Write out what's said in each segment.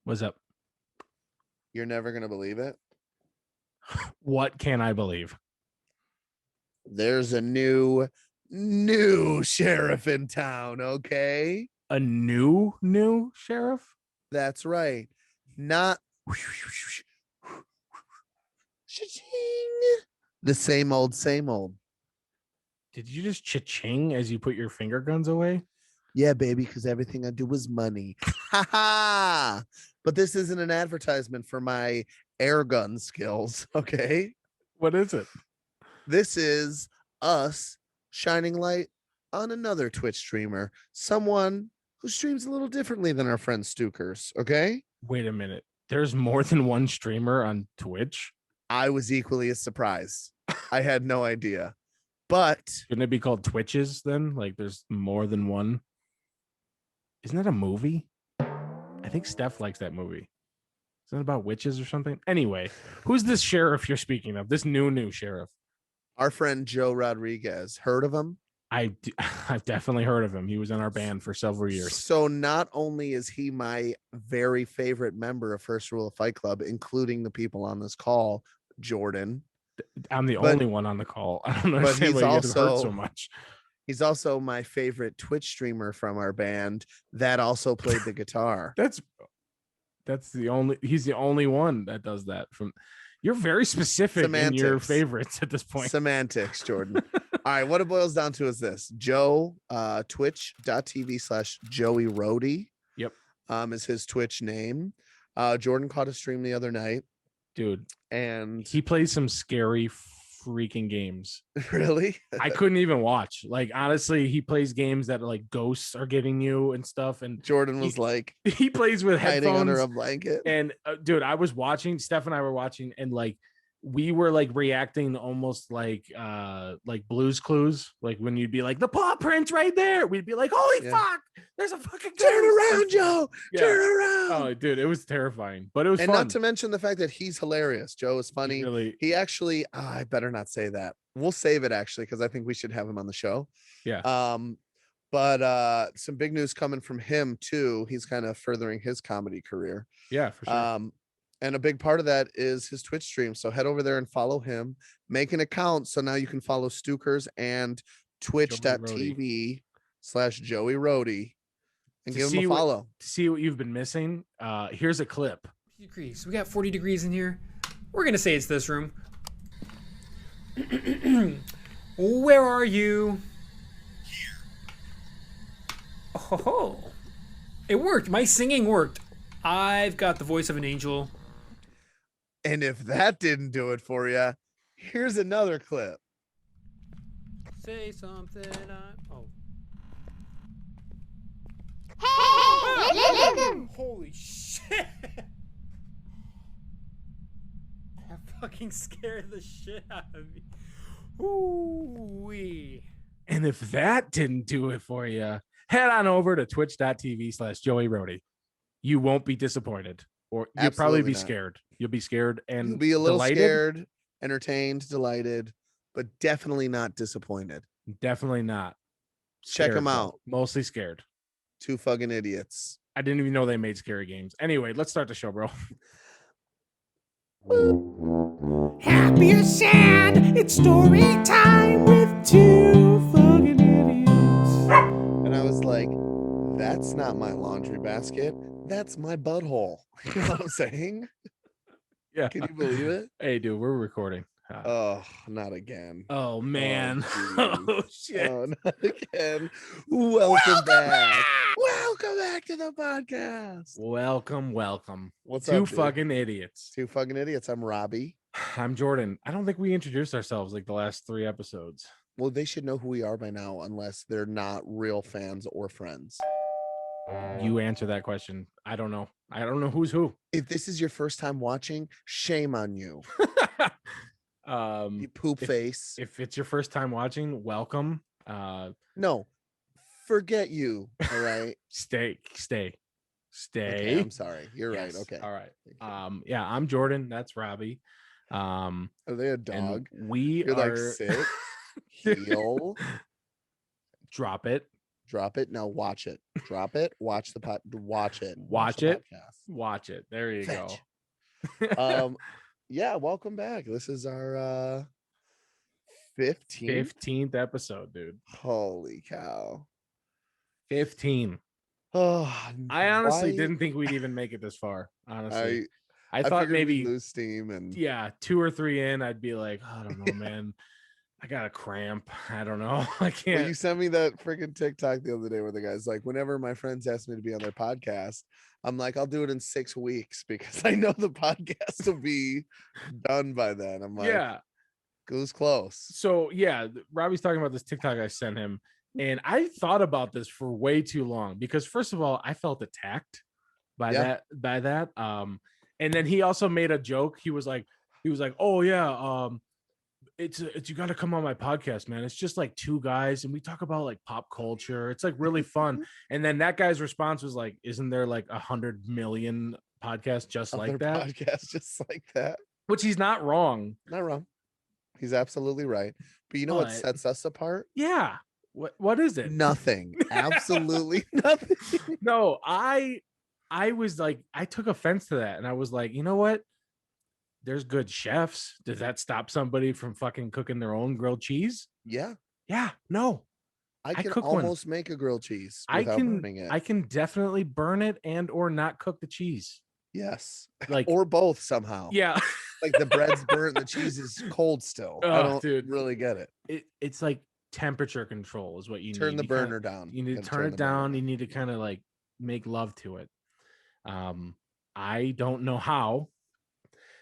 What's up? You're never going to believe it. What can I believe? There's a new sheriff in town, okay? A new sheriff? That's right. Not the same old, same old. Did you just cha-ching as you put your finger guns away? Yeah, baby, because everything I do is money. Ha ha! But this isn't an advertisement for my air gun skills, okay? What is it? This is us shining light on another Twitch streamer, someone who streams a little differently than our friend Stukers, okay? Wait a minute. There's more than one streamer on Twitch? I was equally as surprised. I had no idea. But Shouldn't it be called Twitches then? Like there's more than one? Isn't that a movie? I think Steph likes that movie. Isn't it about witches or something? Anyway, who's this sheriff you're speaking of? This new sheriff? our friend Joe Rodriguez, heard of him? I've definitely heard of him. He was in our band for several years. So not only is he my very favorite member of First Rule of Fight Club, including the people on this call, Jordan. I'm the only one on the call. I don't understand why you get hurt so much. He's also my favorite Twitch streamer from our band that also played the guitar. That's he's the only one that does that. You're very specific in your favorites at this point. Semantics, Jordan. All right, what it boils down to is this. Joe, twitch.tv/Joey Roadie. Yep. Is his Twitch name. Jordan caught a stream the other night. Dude. And he plays some scary freaking games. Really? I couldn't even watch. Like, honestly, he plays games that like ghosts are getting you and stuff. And Jordan was he plays with hiding headphones under a blanket. And dude, I was watching, Steph and I were watching, and like we were like reacting almost like Blue's Clues, like when you'd be like the paw prints right there, we'd be like, holy fuck, there's a fucking turn around, Joe. Turn around. Oh, dude, it was terrifying, but it was and fun. Not to mention the fact that he's hilarious. Joe is funny. He actually, I better not say that. We'll save it actually, because I think we should have him on the show. Yeah. But some big news coming from him too. He's kind of furthering his comedy career. Yeah, for sure. And a big part of that is his Twitch stream. So head over there and follow him. Make an account so now you can follow Stukers and twitch.tv/Joey Roadie and give him a follow. To see what you've been missing, here's a clip. Degrees. We got 40 degrees in here. We're going to say it's this room. Where are you? Here. Oh, it worked. My singing worked. I've got the voice of an angel. And if that didn't do it for you, here's another clip. Say something. Oh. Hey! Holy shit! That fucking scared the shit out of me. Ooh-wee. And if that didn't do it for you, head on over to twitch.tv/Joey Roadie. You won't be disappointed, or you'll probably be scared. You'll be scared and you'll be a little delighted. Scared, entertained, delighted, but definitely not disappointed. Definitely not. Check them out. Mostly scared. Two fucking idiots. I didn't even know they made scary games. Anyway, let's start the show, bro. Happy or sad, it's story time with two fucking idiots. And I was like, that's not my laundry basket. That's my butthole. You know what I'm saying? Yeah. Can you believe it? Hey, dude, we're recording. Oh, not again. Oh, man. Oh, shit. Oh, not again. Welcome back. Welcome back to the podcast. Welcome. What's up, Two fucking idiots. I'm Robbie. I'm Jordan. I don't think we introduced ourselves like the last 3 episodes. Well, they should know who we are by now, unless they're not real fans or friends. You answer that question. I don't know. I don't know who's who. If this is your first time watching, shame on you. You poop face. If it's your first time watching, welcome. No, forget you. All right. Stay. Okay, I'm sorry. You're yes. right. Okay. All right. Yeah, I'm Jordan. That's Robbie. Are they a dog? You're like sit, heel, drop it. Drop it. Now watch it. Drop it. Watch the watch it. Watch the it. podcast. Watch it. There you Fetch. go. Yeah, welcome back. This is our 15th episode, dude. Holy cow. 15. Oh, I honestly didn't think we'd even make it this far. Honestly, I thought figured maybe we'd lose steam and 2 or 3 in, I'd be like, I don't know, man. I got a cramp. I don't know. I can't. Well, you sent me that freaking TikTok the other day where the guy's like, whenever my friends ask me to be on their podcast, I'm like, I'll do it in 6 weeks because I know the podcast will be done by then. I'm like, yeah, goes close. So yeah, Robbie's talking about this TikTok I sent him, and I thought about this for way too long because first of all, I felt attacked by that. And then he also made a joke. He was like, oh yeah, it's you got to come on my podcast, man. It's just like 2 guys and we talk about like pop culture. It's like really fun. And then that guy's response was like, isn't there like 100 million podcasts just like that? Podcasts just like that. Which he's not wrong. Not wrong. He's absolutely right. But you know what sets us apart? Yeah. What is it? Nothing. Absolutely nothing. No, I was like, I took offense to that and I was like, you know what? There's good chefs. Does that stop somebody from fucking cooking their own grilled cheese? Yeah. Yeah. No. I can almost make a grilled cheese without burning it. I can definitely burn it and or not cook the cheese. Yes. Like or both somehow. Yeah. Like the bread's burnt, the cheese is cold still. I don't really get it. It's like temperature control is what you turn need. the burner down. You need to turn it down. You need to kind of like make love to it. I don't know how.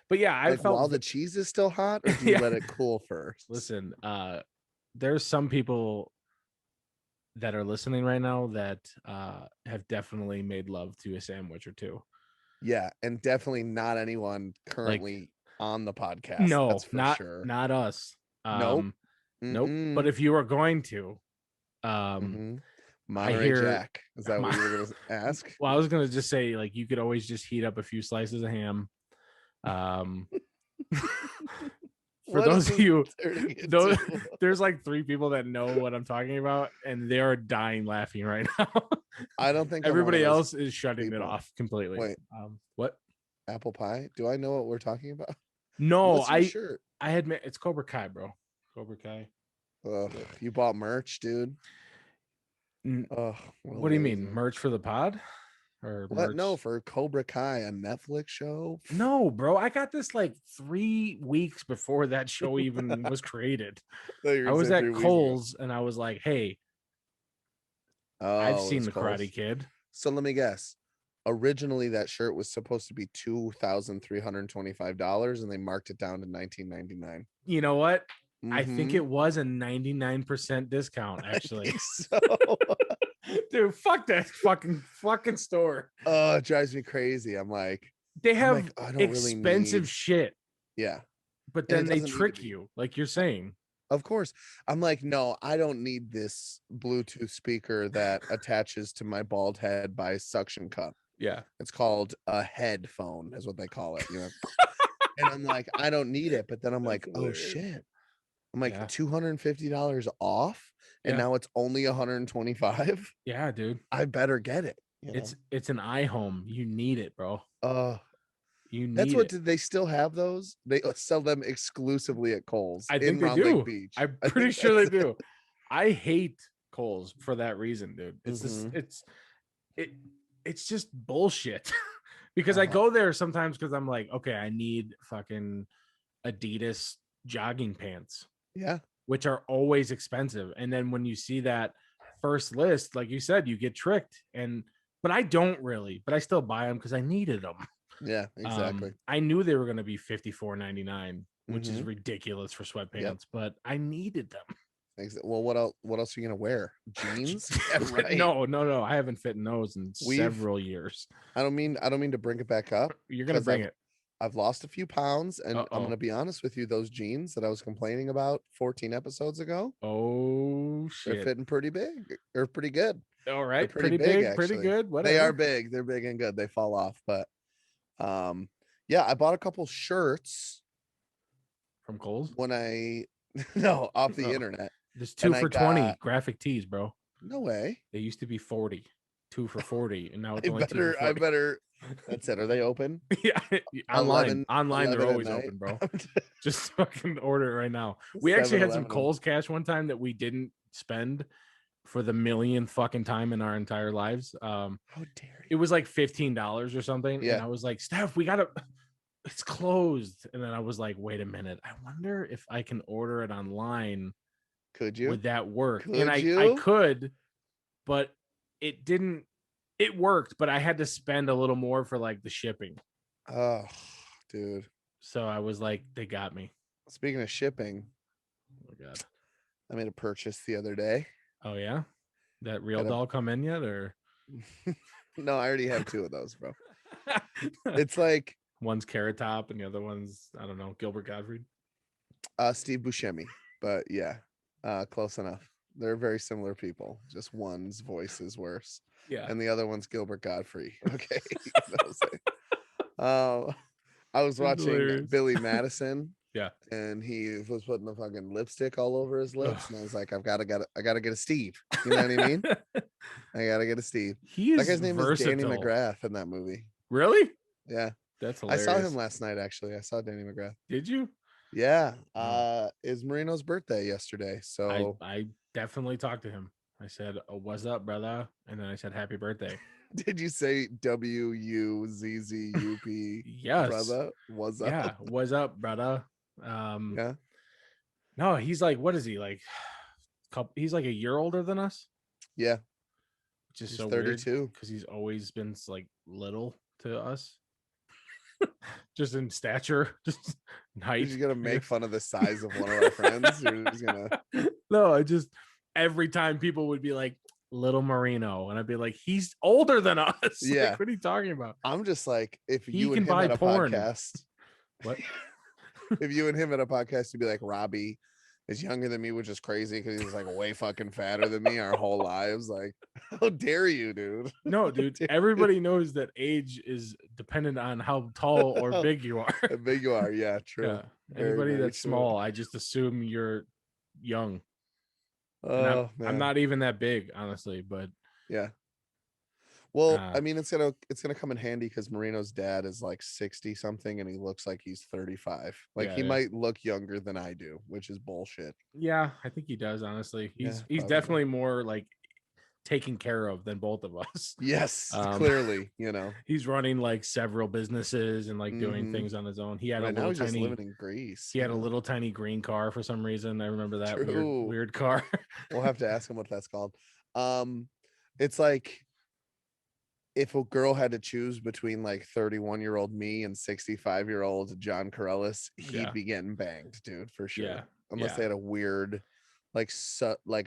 But yeah, I felt while the cheese is still hot, or do you let it cool first? Listen, there's some people that are listening right now that have definitely made love to a sandwich or 2. Yeah, and definitely not anyone currently on the podcast. No, that's for sure. Not us. Nope. Nope. But if you are going to, Monterey Jack. Is that what you were gonna ask? Well, I was gonna just say, like, you could always just heat up a few slices of ham. For those of you, there's like 3 people that know what I'm talking about, and they are dying laughing right now. I don't think everybody else is shutting it off completely. Wait, what? Apple pie? Do I know what we're talking about? No, I admit it's Cobra Kai, bro. Cobra Kai. You bought merch, dude. What do you mean, merch for the pod? Or what? No, for Cobra Kai, a Netflix show. No, bro, I got this like 3 weeks before that show even was created. I was at Kohl's and I was like, "Hey, I've seen the Karate Kid." So let me guess. Originally, that shirt was supposed to be $2,325, and they marked it down to $19.99. You know what? I think it was a 99% discount, actually. So. Dude, fuck that fucking store. Oh, it drives me crazy. I'm like, they have expensive shit. Yeah. But then they trick you, like you're saying. Of course. I'm like, no, I don't need this Bluetooth speaker that attaches to my bald head by suction cup. Yeah. It's called a headphone, is what they call it. You know? And I'm like, I don't need it. But then I'm like, oh shit. I'm like, $250 off, and now it's only $125. Yeah, dude. I better get it. It's an iHome. You need it, bro. You need that's what. it. Did they still have those? They sell them exclusively at Kohl's. I think they do. Beach. I'm pretty sure they do. I hate Kohl's for that reason, dude. It's it's just bullshit. Because I go there sometimes because I'm like, okay, I need fucking Adidas jogging pants. Yeah. Which are always expensive. And then when you see that first list, like you said, you get tricked. But I don't really, but I still buy them because I needed them. Yeah, exactly. I knew they were going to be $54.99, which is ridiculous for sweatpants, but I needed them. Well, what else are you gonna wear? Jeans? Yeah, right. No. I haven't fit in those in several years. I don't mean to bring it back up. You're gonna bring it. I've lost a few pounds, and I'm going to be honest with you. Those jeans that I was complaining about 14 episodes ago. Oh, shit. They're fitting pretty big. They're pretty good. All right. Pretty big, pretty good. Whatever. They are big. They're big and good. They fall off. But yeah, I bought a couple shirts. From Kohl's? When off the internet. There's 2 for $20 graphic tees, bro. No way. They used to be 40, 2 for 40, and now it's I only 2 for 40. better. That's it. Are they open? Yeah, online. 11 They're at always night? open, bro. Just fucking order it right now. We actually had some 7-Eleven. Kohl's cash one time that we didn't spend for the millionth fucking time in our entire lives. How dare It you? was like $15 or something. Yeah. And I was like, Steph, it's closed. And then I was like, wait a minute. I wonder if I can order it online. Could you? Would that work? Could and I you? could, but it didn't. It worked, but I had to spend a little more for like the shipping. Oh, dude. So I was like, they got me. Speaking of shipping, Oh my God. I made a purchase the other day. Oh yeah, that real Got a- doll come in yet, or No, I already have 2 of those, bro. It's like one's Carrot Top and the other one's, I don't know, Gilbert Gottfried. Steve Buscemi, but yeah, close enough. They're very similar people. Just one's voice is worse, Yeah. and the other one's Gilbert Godfrey. Okay, I was That's watching hilarious. Billy Madison. Yeah. And he was putting the fucking lipstick all over his lips, Ugh. and I was like, I gotta get a Steve. You know what I mean? I gotta get a Steve. He is That guy's name versatile. is Danny McGrath in that movie. Really? Yeah, That's I hilarious. saw him last night. Actually, I saw Danny McGrath. Did you? Yeah, Wow. is Marino's birthday yesterday. So I definitely talked to him. I said, oh, "What's up, brother?" And then I said, "Happy birthday." did you say WUZZUP? Yes. Brother, what's up? Yeah. What's up, brother? Yeah. No, he's like, what is he like? He's like a year older than us, Yeah. which is He's so 32. because he's always been like little to us, just in stature, just in height. You're gonna make fun of the size of one of our friends. You're just gonna. No, I just every time people would be like little Marino, and I'd be like, he's older than us. Yeah. Like, what are you talking about? I'm just like, if He you can and him buy had a porn. podcast, What? if you and him had a podcast, you'd be like, Robbie is younger than me, which is crazy because he's like way fucking fatter than me our whole lives. Like, how dare you, dude? No, dude. Everybody knows that age is dependent on how tall or big you are. How big you are. Yeah, true. Yeah. Very, Anybody very that's true. small, I just assume you're young. And Oh, I'm man. not even that big, honestly, but Yeah. Well, Uh, I mean, it's gonna come in handy because Marino's dad is like 60 something and he looks like he's 35. Like Yeah, he yeah. might look younger than I do, which is bullshit. yeah, I think he does, honestly. Yeah, He's probably. definitely more like taken care of than both of us. Yes, Clearly, clearly, he's running like several businesses and like doing Mhm. things on his own. He had Right a now little he's just tiny living in Greece. he had a little tiny green car for some reason. I remember that True. weird car. We'll have to ask him what that's called. It's like if a girl had to choose between like 31-year-old me and 65-year-old John Corellis, he'd Yeah. be getting banged, dude, for sure. Yeah, Unless yeah. they had a weird, like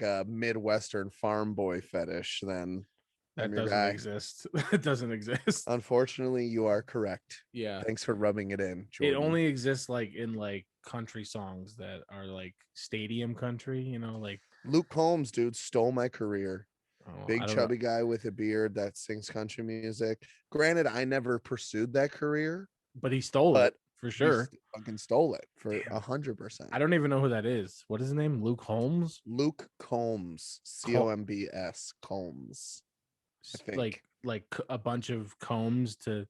a Midwestern farm boy fetish, then That I'm your doesn't guy. exist. It doesn't exist. Unfortunately, you are correct. Yeah. Thanks for rubbing it in, It Jordan. only exists like in like country songs that are like stadium country, like Luke Combs, dude, stole my career. oh, I Big don't know. chubby guy with a beard that sings country music. Granted, I never pursued that career, But he stole but it for sure. he fucking stole it for Damn. 100%. I don't even know who that is. What is his name? Luke Holmes? Luke Combs, Combs, Combs. I think. Like a bunch of combs to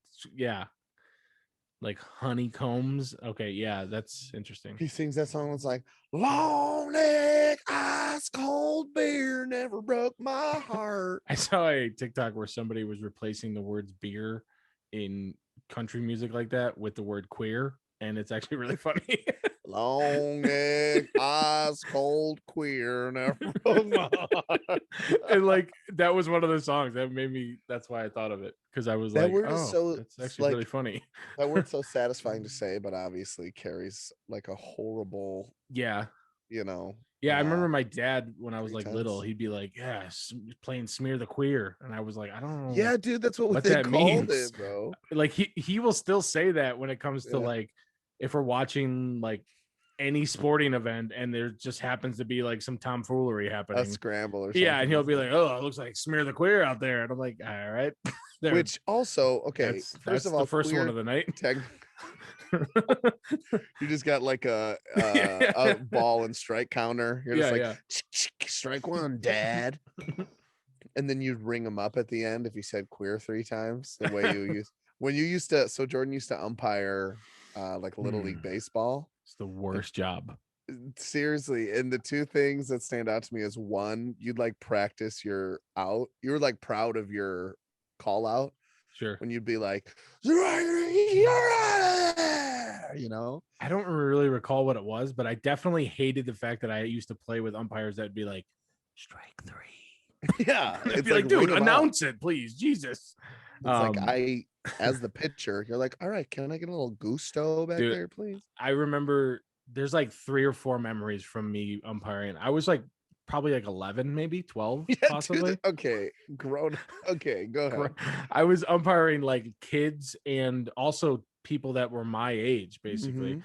like honeycombs. Okay, yeah, that's interesting. He sings that song. It's like long neck, ice cold beer never broke my heart. I saw a TikTok where somebody was replacing the words beer in country music like that with the word queer, and it's actually really funny. Long neck, ice cold queer never broke my heart. And like that was one of the songs that made me. That's why I thought of it, because I was That like, word is oh, so, that's actually like, really funny. That word's so satisfying to say, but obviously carries like a horrible, Yeah. Yeah, I remember my dad when I was like little, pretense. he'd be like, yeah, playing Smear the Queer. And I was like, I don't know. Yeah, dude, that's what what they that called means. it, bro. Like he will still say that when it comes to Yeah. like if we're watching like any sporting event and there just happens to be like some tomfoolery A happening. scramble or something. Yeah, and he'll be like, oh, it looks like Smear the Queer out there. And I'm like, all right. There. Which also, okay, that's first of all, the first queer, one of the night. You just got like a ball and strike counter. You're just like strike one, Dad. And then you'd ring them up at the end if you said queer 3 times. The way you used when you used to. So Jordan used to umpire like Little League baseball. It's the worst job. Seriously. And the 2 things that stand out to me is, one, you'd like practice your out. You were like proud of your call out. Sure. When you'd be like, you're out of there, you know? I don't really recall what it was, but I definitely hated the fact that I used to play with umpires that'd be like, strike 3. Yeah. It's like, dude, announce it, please. Jesus. It's like as the pitcher, you're like, all right, can I get a little gusto back there, please? I remember there's like 3 or 4 memories from me umpiring. I was like probably like 11, maybe 12, possibly. Dude, okay, grown. Okay, go ahead. I was umpiring like kids and also people that were my age, basically,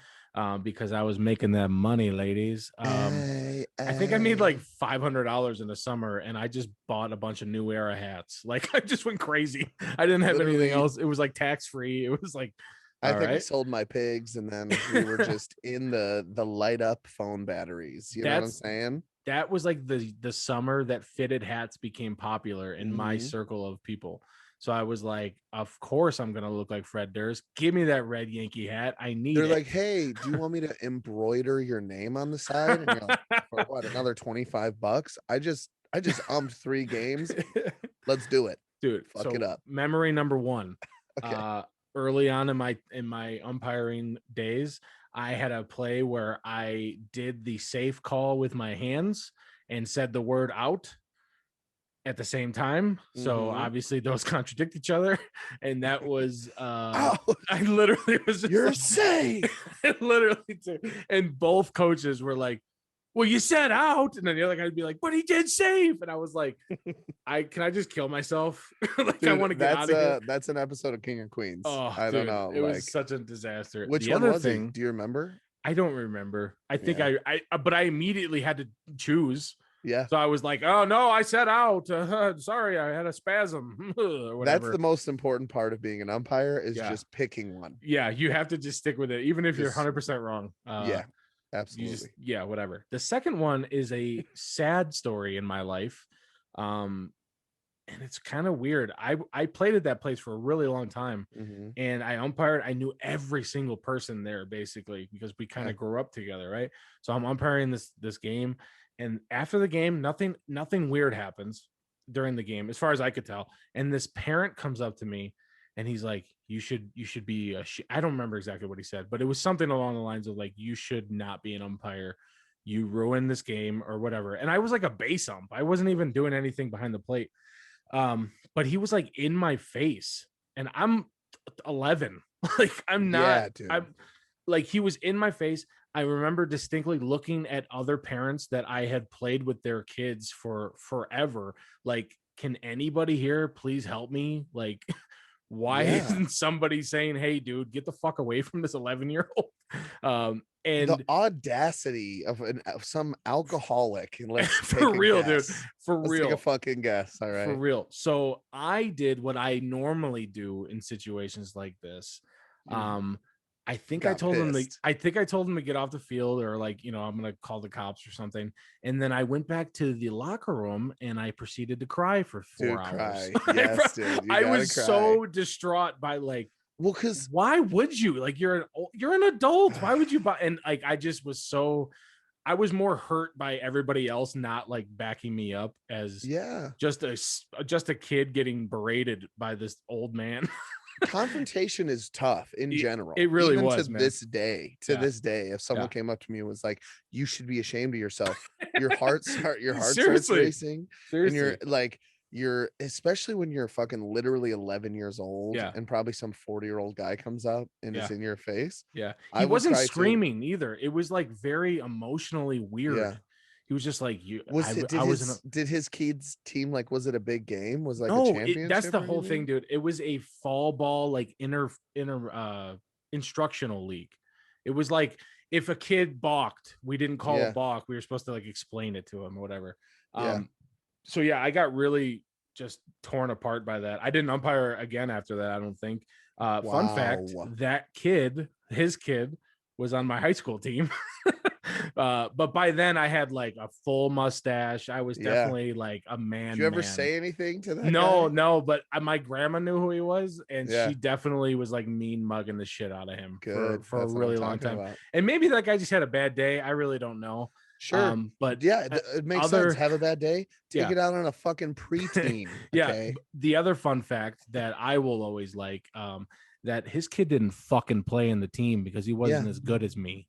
because I was making that money, ladies. I think I made like $500 in the summer, and I just bought a bunch of New Era hats. Like, I just went crazy. I didn't have anything else. It was like tax free. It was like, I think I sold my pigs, and then we were just in the light up phone batteries. You know what I'm saying? That was like the summer that fitted hats became popular in my circle of people. So I was like, of course I'm gonna look like Fred Durst. Give me that red Yankee hat. I need it. They're like, hey, do you want me to embroider your name on the side? And you're like, for what, another $25? I just umped 3 games. Let's do it. Dude, fuck it up. Memory number 1. Okay. Early on in my umpiring days, I had a play where I did the safe call with my hands and said the word out at the same time. So obviously those contradict each other. And that was I literally was just you're safe. Literally too. And both coaches were like, well, you said out. And then the other guy would be like, but he did save. And I was like, can I just kill myself? Like, dude, I want to get out of here. That's an episode of King and Queens. Oh, I don't know. It was such a disaster. Which one was it? Do you remember? I don't remember. I think but I immediately had to choose. Yeah. So I was like, oh no, I said out. Sorry, I had a spasm. That's the most important part of being an umpire is just picking one. Yeah, you have to just stick with it, even if you're 100% wrong. Yeah, absolutely. Whatever. The second one is a sad story in my life. And it's kind of weird. I played at that place for a really long time, and I umpired. I knew every single person there basically because we kind of grew up together, right? So I'm umpiring this game, and after the game, nothing weird happens during the game, as far as I could tell. And this parent comes up to me, and he's like, "You should be I don't remember exactly what he said, but it was something along the lines of like, you should not be an umpire. You ruined this game or whatever." And I was like a base ump. I wasn't even doing anything behind the plate. But he was like in my face, and I'm 11. Like, I'm not, I'm like, he was in my face. I remember distinctly looking at other parents that I had played with their kids for forever. Like, can anybody here please help me? Like, why isn't somebody saying, hey dude, get the fuck away from this 11-year-old? And the audacity of some alcoholic, and let's for real, dude, let's take a fucking guess. All right, for real. So I did what I normally do in situations like this. I think I told him to get off the field, or like, you know, I'm gonna call the cops or something. And then I went back to the locker room and I proceeded to cry for 4 hours. Yes, dude, I was so distraught by like, well, because why would you? Like, you're an adult. Why would you buy? And like, I was more hurt by everybody else not like backing me up as just a kid getting berated by this old man. Confrontation is tough in general. It really even was, to man. this day. This day, if someone came up to me and was like, "You should be ashamed of yourself," your heart starts racing, and you're like, especially when you're fucking literally 11 years old, and probably some 40-year-old guy comes up and is in your face. Yeah, he wasn't screaming either. It was like very emotionally weird. Yeah. He was just like, did his kids team, like, was it a big game? Was like a championship? That's the whole thing, dude. It was a fall ball, like inner instructional league. It was like, if a kid balked, we didn't call it balk. We were supposed to like explain it to him or whatever. So yeah, I got really just torn apart by that. I didn't umpire again after that, I don't think. Fun fact, that his kid was on my high school team. But by then I had like a full mustache. I was definitely like a man. Did you ever say anything to that No, but my grandma knew who he was, and Yeah. she definitely was like mean mugging the shit out of him Good. for a That's what really I'm long talking time. about. And maybe that guy just had a bad day. I really don't know. Sure. But yeah, it makes sense. Have a bad day, take it out on a fucking preteen. Yeah. Okay? The other fun fact that I will always like, that his kid didn't fucking play in the team because he wasn't as good as me.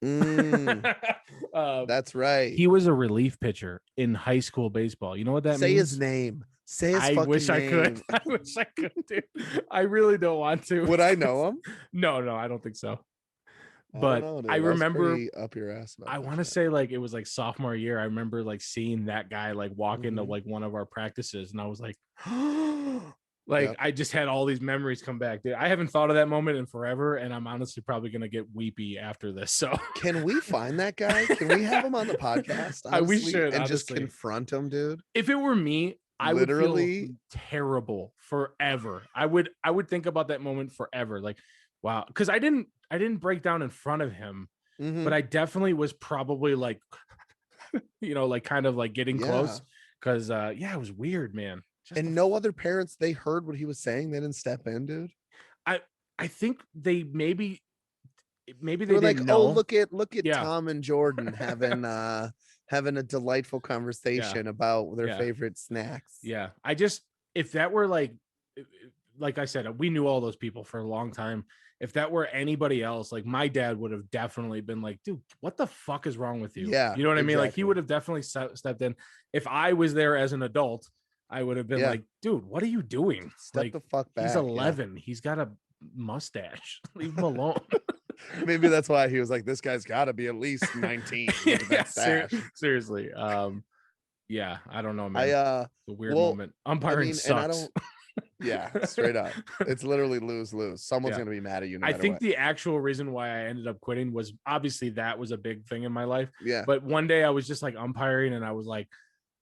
That's right. He was a relief pitcher in high school baseball. You know what that means? Say his name. Say his fucking wish name. I could. I wish I could, dude. I really don't want to. Would I know him? No, I don't think so. But I remember up your ass. I want to say like it was like sophomore year. I remember like seeing that guy like walk into like one of our practices, and I was like, like I just had all these memories come back. Dude, I haven't thought of that moment in forever, and I'm honestly probably gonna get weepy after this. So can we find that guy? Can we have him on the podcast? Honestly, we should and just confront him, dude. If it were me, I would feel terrible forever. I would think about that moment forever. Like, wow, because I didn't break down in front of him, but I definitely was probably like, like kind of like getting close. Because it was weird, man. And no other parents, they heard what he was saying. They didn't step in, dude. I think they maybe they were like, know. Oh, look at Tom and Jordan having a delightful conversation about their favorite snacks. Yeah. If that were like I said, we knew all those people for a long time. If that were anybody else, like my dad would have definitely been like, dude, what the fuck is wrong with you? Yeah. You know what I mean? Like he would have definitely stepped in. If I was there as an adult, I would have been like, dude, what are you doing? Step the fuck back. He's 11. Yeah. He's got a mustache. Leave him alone. Maybe that's why he was like, this guy's got to be at least 19. Seriously. Yeah, I don't know, man. It's a weird moment. Umpiring sucks. Straight up. It's literally lose. Someone's going to be mad at you. No I think the actual reason why I ended up quitting was obviously that was a big thing in my life. Yeah. But one day I was just like umpiring and I was like,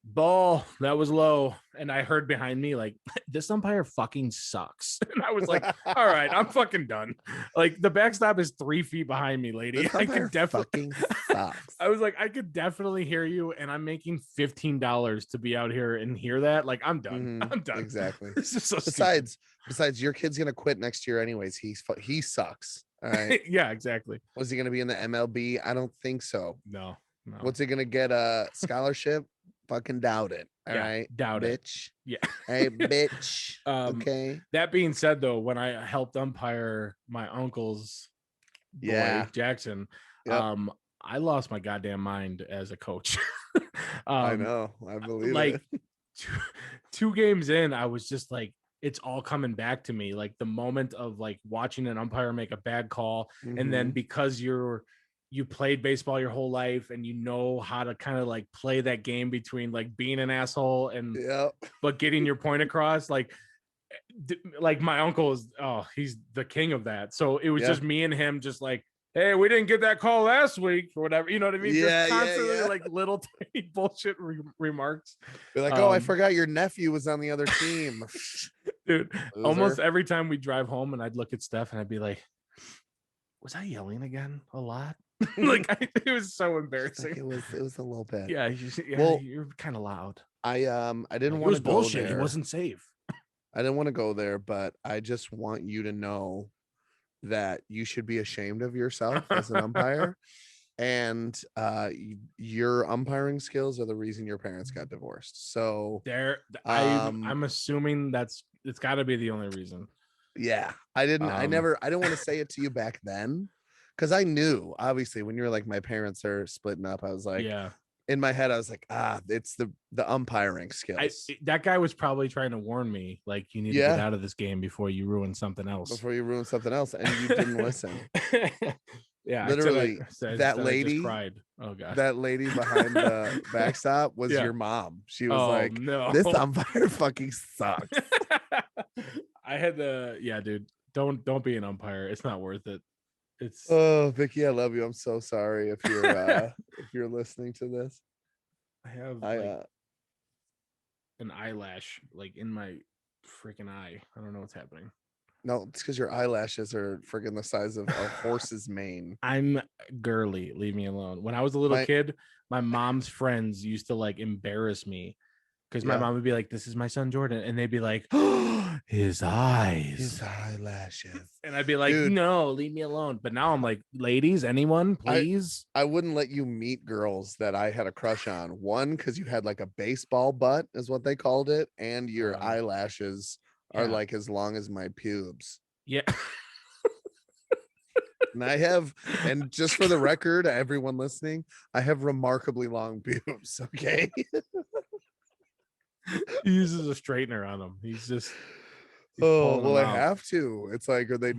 ball, that was low. And I heard behind me like, this umpire fucking sucks. And I was like, all right, I'm fucking done. Like the backstop is 3 feet behind me, lady. I could definitely sucks. I was like, I could definitely hear you, and I'm making $15 to be out here and hear that. Like, I'm done. I'm done. Exactly. This is so besides, your kid's gonna quit next year anyways. He sucks. All right. Yeah, exactly. Was he gonna be in the MLB? I don't think so. No. What's he gonna get? A scholarship? Fucking doubt it. All right, doubt bitch. It. Yeah. Hey, bitch. Okay. That being said, though, when I helped umpire my uncle's boy, Jackson, I lost my goddamn mind as a coach. I know. I believe like, it. two games in, I was just like, it's all coming back to me. Like the moment of like watching an umpire make a bad call, and then because you played baseball your whole life and you know how to kind of like play that game between like being an asshole and but getting your point across, like my uncle is he's the king of that. So it was just me and him just like, hey, we didn't get that call last week or whatever, you know what I mean? Just constantly like little tiny bullshit remarks. Be like, I forgot your nephew was on the other team. Dude, almost every time we drive home and I'd look at Steph and I'd be like, was I yelling again a lot? Like it was so embarrassing. It was a little bit. Yeah, well, you're kind of loud. I didn't want to go bullshit. there. He wasn't safe. I didn't want to go there, but I just want you to know that you should be ashamed of yourself as an umpire. And your umpiring skills are the reason your parents got divorced. So I'm assuming it's got to be the only reason. Yeah, I didn't want to say it to you back then, because I knew, obviously, when you're like, my parents are splitting up, I was like, in my head, I was like, it's the umpiring skills. That guy was probably trying to warn me, like, you need to get out of this game before you ruin something else. And you didn't listen. Yeah, literally, that lady cried. Oh god, that lady behind the backstop was your mom. She was like, no. This umpire fucking sucks. I had dude, don't be an umpire. It's not worth it. Vicky, I love you. I'm so sorry if you're if you're listening to this. an eyelash like in my freaking eye. I don't know what's happening. No, it's because your eyelashes are friggin' the size of a horse's mane. I'm girly. Leave me alone. When I was a little My- kid, my mom's friends used to like embarrass me because my Yeah. mom would be like, "This is my son Jordan," and they'd be like, "Oh, his eyes." His eyelashes. And I'd be like, Dude. "No, leave me alone." But now I'm like, "Ladies, anyone, please?" I wouldn't let you meet girls that I had a crush on. One, because you had like a baseball butt, is what they called it, and your eyelashes are yeah. like as long as my pubes. Yeah. And just for the record, everyone listening, I have remarkably long pubes. Okay. He uses a straightener on them. He's Oh pulling well, them I out. have to. It's like, are they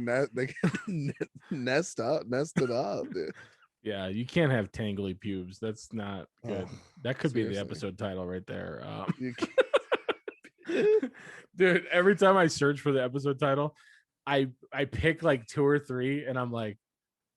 nested up, dude? Yeah, you can't have tangly pubes. That's not good. Oh, That could be the seriously. episode title right there. You can't- Dude, every time I search for the episode title, I pick like 2 or 3, and I'm like,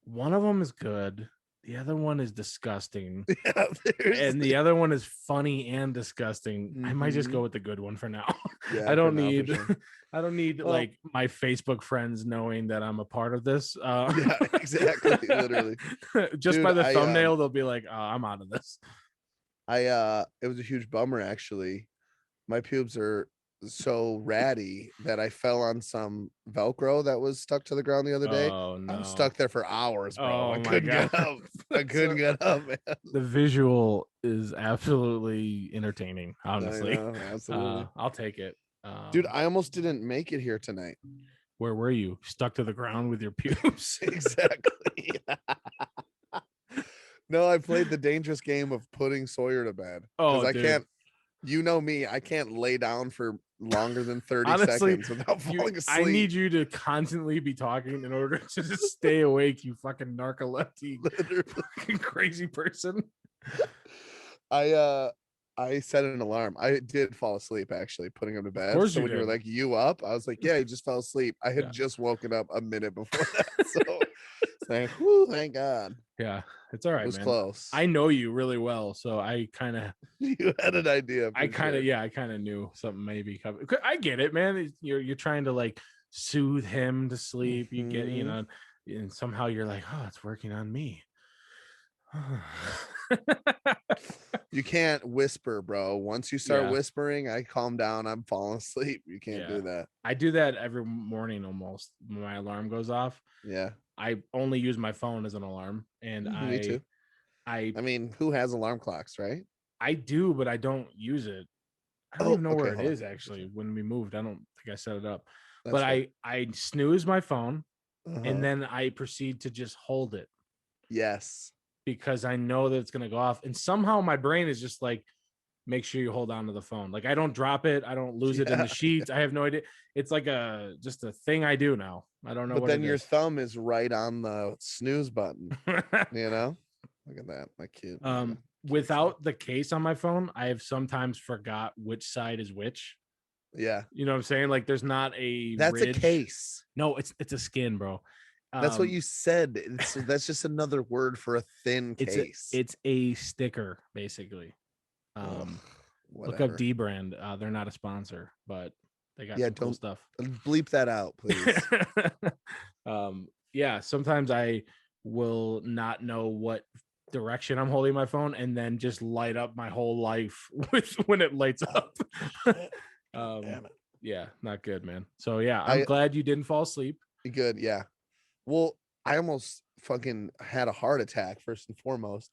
one of them is good, the other one is disgusting, Yeah, and the other one is funny and disgusting. I might just Mhm. go with the good one for now. Yeah, I don't for now, for need sure. I don't need Well- like my Facebook friends knowing that I'm a part of this. Yeah, exactly, literally. Just Dude, by the I, thumbnail, they'll be like, "Oh, I'm out of this." It was a huge bummer actually. My pubes are so ratty that I fell on some Velcro that was stuck to the ground the other day. Oh no! I was stuck there for hours, bro. Oh I my couldn't get God. up. I couldn't get up, man. The visual is absolutely entertaining. Honestly, I know, absolutely. I'll take it. Dude, I almost didn't make it here tonight. Where were you? Stuck to the ground with your pubes? Exactly. No, I played the dangerous game of putting Sawyer to bed. Oh, I dude. can't, you know me, I can't lay down for longer than 30 Honestly, seconds without falling asleep. I need you to constantly be talking in order to just stay awake, you fucking narcoleptic fucking crazy person. I set an alarm. I did fall asleep actually, putting him to bed. course So you when you were did. like, "You up?" I was like, "Yeah, he just fell asleep." I had Yeah. just woken up a minute before that. So it's like, whew, thank God. Yeah, it's all right, It was man. close. I know you really well, so I kind of You had an idea. I for kind of sure. I kind of knew something maybe coming. I get it, man. You're trying to like soothe him to sleep. You get, you Mhm. know, and somehow you're like, oh, it's working on me. You can't whisper, bro. Once you start Yeah. whispering, I calm down. I'm falling asleep. You can't Yeah. do that. I do that every morning almost. When my alarm goes off, Yeah. I only use my phone as an alarm, and Me too. I I mean, who has alarm clocks, right? I do, but I don't use it. I don't Oh, even know where okay, it hold on. is actually. When we moved, I don't think I set it up. That's But fine. I snooze my phone, Uh-huh. and then I proceed to just hold it Yes. because I know that it's gonna go off. And somehow my brain is just like, make sure you hold on to the phone. Like I don't drop it, I don't lose it in Yeah, the sheets. I have no idea. It's like just a thing I do now. I don't know But what then it your is. thumb is right on the snooze button. You know? Look at that. My cute. Without the case on my phone, I have sometimes forgot which side is which. Yeah. You know what I'm saying? Like there's not a That's ridge. a case. No, it's a skin, bro. That's what you said. That's just another word for a thin it's case. it's a sticker, basically. Ugh, Look whatever. up D brand. They're not a sponsor, but they got Yeah, some cool don't- stuff. Bleep that out, please. Yeah, sometimes I will not know what direction I'm holding my phone and then just light up my whole life with when it lights up. Damn it. Yeah, not good, man. So yeah, I'm glad you didn't fall asleep. Good. Yeah. Well, I almost fucking had a heart attack first and foremost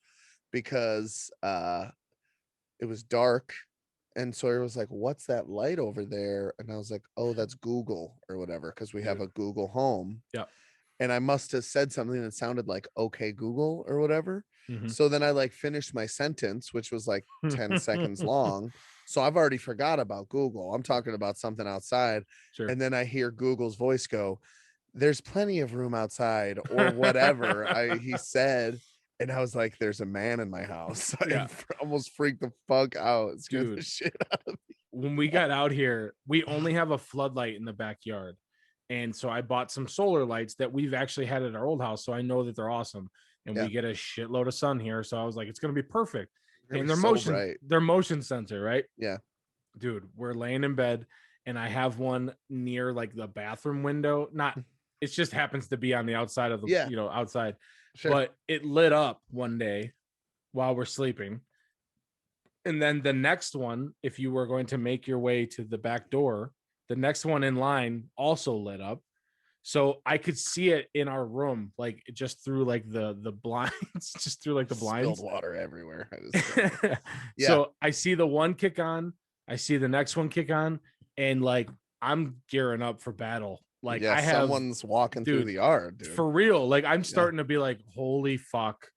because it was dark. And Sawyer was like, "What's that light over there?" And I was like, "Oh, that's Google or whatever," because we have a Google Home. Yeah. And I must have said something that sounded like "Okay, Google" or whatever. Mhm. So then I like finished my sentence, which was like 10 seconds long. So I've already forgot about Google. I'm talking about something outside. Sure. And then I hear Google's voice go, "There's plenty of room outside," or whatever he said. And I was like, "There's a man in my house." Yeah. I almost freaked the fuck out. It scared the Dude. shit out of me. When we got out here, we only have a floodlight in the backyard. And so I bought some solar lights that we've actually had at our old house. So I know that they're awesome. And Yeah. we get a shitload of sun here. So I was like, it's going to be perfect. It And was they're so bright. they're motion sensor, right? Yeah. dude, we're laying in bed and I have one near like the bathroom window. Not, it just happens to be on the outside of the, outside. Sure. But it lit up one day while we're sleeping. And then the next one, if you were going to make your way to the back door, the next one in line also lit up. So I could see it in our room, like just through like the blinds, just through like the blinds. Spilled water everywhere. So I see the one kick on, I see the next one kick on, and like I'm gearing up for battle. Like I have someone's walking through the yard, dude. For real. Like I'm starting to be like, holy fuck,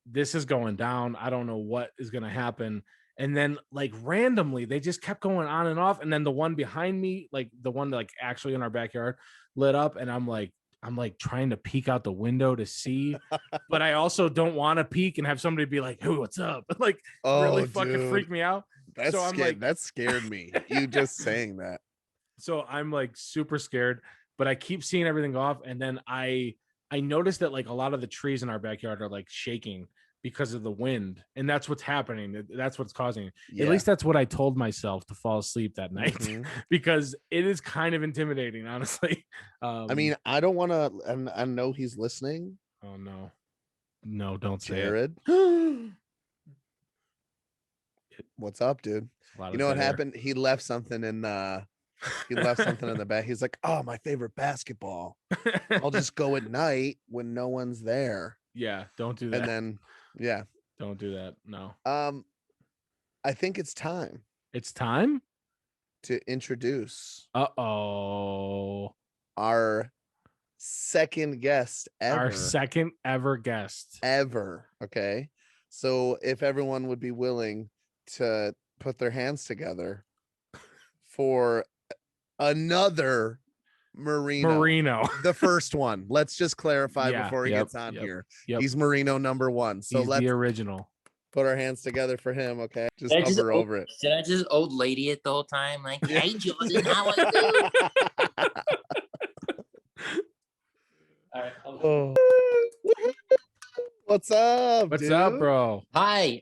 this is going down. I don't know what is gonna happen. And then like randomly they just kept going on and off. And then the one behind me, like the one like actually in our backyard, lit up. And I'm like trying to peek out the window to see, but I also don't want to peek and have somebody be like, "Hey, what's up?" Like really fucking freak me out. That scared me. You just saying that. So I'm like super scared, but I keep seeing everything go off. And then I noticed that like a lot of the trees in our backyard are like shaking because of the wind, and that's what's happening. That's what's causing it. At least that's what I told myself to fall asleep that night, because it is kind of intimidating, honestly. I mean, I don't want to, and I know he's listening. Oh no, don't say Jared. What's up, dude? You know what happened? He left something in the back. He's like, "Oh, my favorite basketball. I'll just go at night when no one's there." Yeah, don't do that. And then don't do that. No. I think it's time. It's time to introduce our second guest ever. Our second ever guest ever. Okay. So if everyone would be willing to put their hands together for another Marino, the first one. Let's just clarify before he gets on here. He's Marino number 1. So let's the original. Put our hands together for him. Okay, just hover over it. Should I just old lady it the whole time? Like, hey, Jordan, how are you? All right. What's up? What's up, bro? Hi.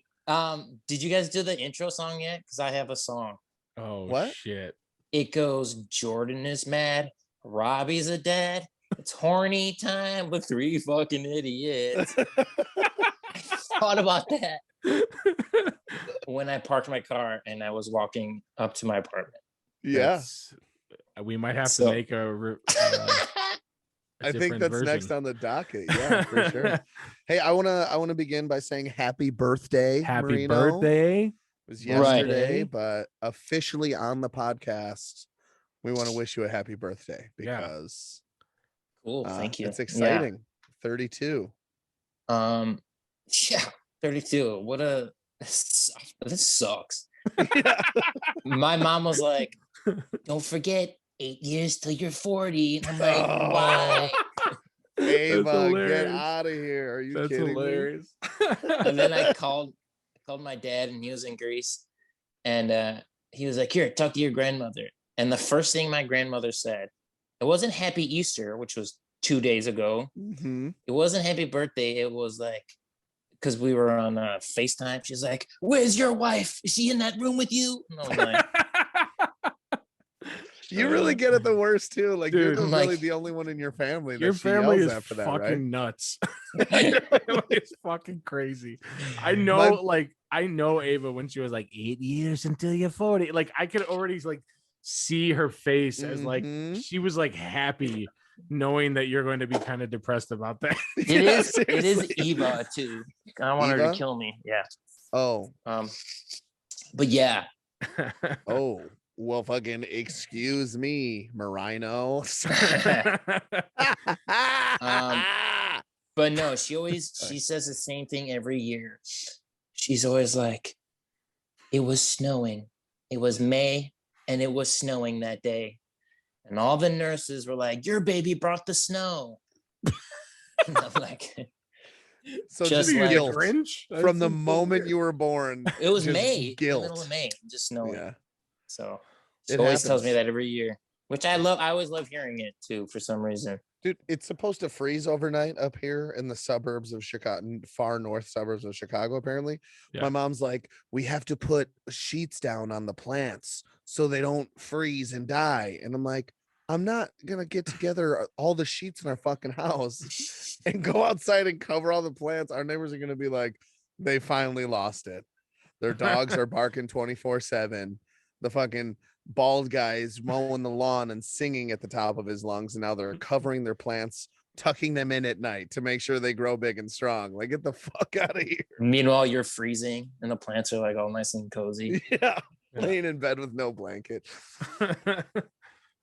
Did you guys do the intro song yet? Because I have a song. Oh, what? Shit. It goes, Jordan is mad. Robbie's a dad. It's horny time with 3 fucking idiots. I thought about that when I parked my car and I was walking up to my apartment. Yeah. We might have to make a I think that's version. Next on the docket. Yeah, for sure. Hey, I wanna begin by saying happy birthday. Happy Marino. birthday. It was yesterday, but officially on the podcast, we want to wish you a happy birthday because cool. Thank you. It's exciting. 32. Yeah, 32. This sucks. My mom was like, don't forget 8 years till you're 40. And I'm like, why? Ava, get out of here. Are you kidding hilarious. Me? And then I called my dad, and he was in Greece. And he was like, here, talk to your grandmother. And the first thing my grandmother said, it wasn't Happy Easter, which was 2 days ago. Mm-hmm. It wasn't Happy Birthday. It was like, because we were on FaceTime. She's like, where's your wife? Is she in that room with you? And I was like, you really get it the worst too. Like, dude, you're really the only one in your family that your family is after fucking that, right? nuts. Your family is fucking crazy. I know, I know Ava when she was like 8 years until you're 40. Like I could already like see her face as like she was like happy knowing that you're going to be kind of depressed about that. It is Eva too. I don't want her to kill me. Yeah. Oh. But yeah. Oh. Well, fucking excuse me, Marino. But no, she says the same thing every year. She's always like, it was snowing. It was May and it was snowing that day. And all the nurses were like, your baby brought the snow. And I'm like, so just like, guilt Grinch? from the moment you were born. It was May, guilt. the middle of May, just snowing. Yeah. So she always tells me that every year, which I love. I always love hearing it too, for some reason. Dude, it's supposed to freeze overnight up here in the suburbs of Chicago, far north suburbs of Chicago, apparently. Yeah. My mom's like, we have to put sheets down on the plants so they don't freeze and die. And I'm like, I'm not going to get together all the sheets in our fucking house and go outside and cover all the plants. Our neighbors are going to be like, they finally lost it. Their dogs are barking 24/7. The fucking bald guys mowing the lawn and singing at the top of his lungs, and now they're covering their plants, tucking them in at night to make sure they grow big and strong. Like, get the fuck out of here. Meanwhile, you're freezing and the plants are like all nice and cozy. Yeah, laying in bed with no blanket.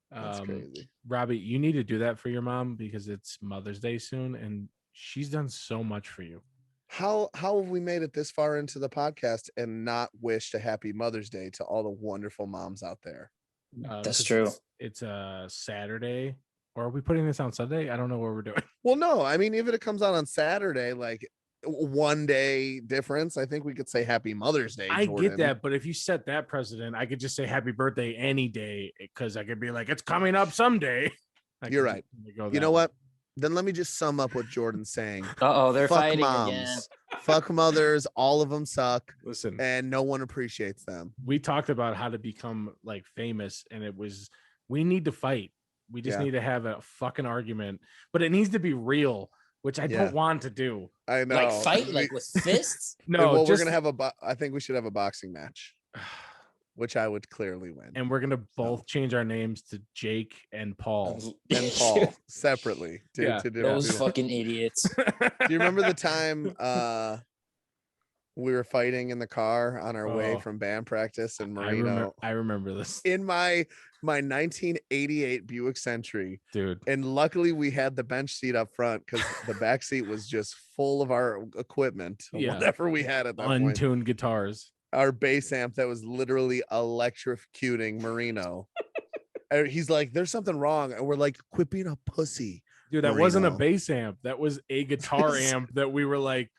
That's crazy. Robbie, you need to do that for your mom because it's Mother's Day soon, and she's done so much for you. How have we made it this far into the podcast and not wished a happy Mother's Day to all the wonderful moms out there? That's true. It's a Saturday, or are we putting this on Sunday? I don't know what we're doing. Well, no, I mean, even if it comes out on Saturday, like 1 day difference, I think we could say happy Mother's Day. I Jordan. get that, but if you set that precedent, I could just say happy birthday any day because I could be like, it's coming up someday. You're right. You know what? Then let me just sum up what Jordan's saying. They're Fuck fighting moms. again. Fuck mothers. All of them suck. Listen, and no one appreciates them. We talked about how to become like famous, and it was we need to fight. We just need to have a fucking argument, but it needs to be real, which I don't want to do. I know. Like fight, like with fists. No, well, we're gonna have I think we should have a boxing match. Which I would clearly win. And we're gonna both change our names to Jake and Paul. And Paul separately. Those fucking idiots. Do you remember the time we were fighting in the car on our way from band practice in Marino? I remember this. In my 1988 Buick Century, dude. And luckily we had the bench seat up front because the back seat was just full of our equipment, whatever we had at that point. Untuned guitars. Our bass amp that was literally electrocuting Marino. He's like, there's something wrong. And we're like, quit being a pussy. Dude, that wasn't a bass amp. That was a guitar amp that we were like,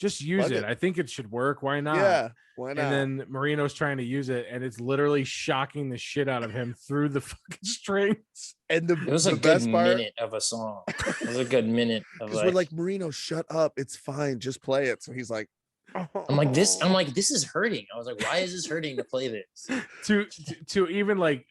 just use it. I think it should work. Why not? Yeah, why not? And then Marino's trying to use it, and it's literally shocking the shit out of him through the fucking strings. And it was a good minute of a song. It was a good minute of we're like, Marino, shut up. It's fine. Just play it. So he's like, I'm like, this is hurting. I was like, why is this hurting to play this? To even like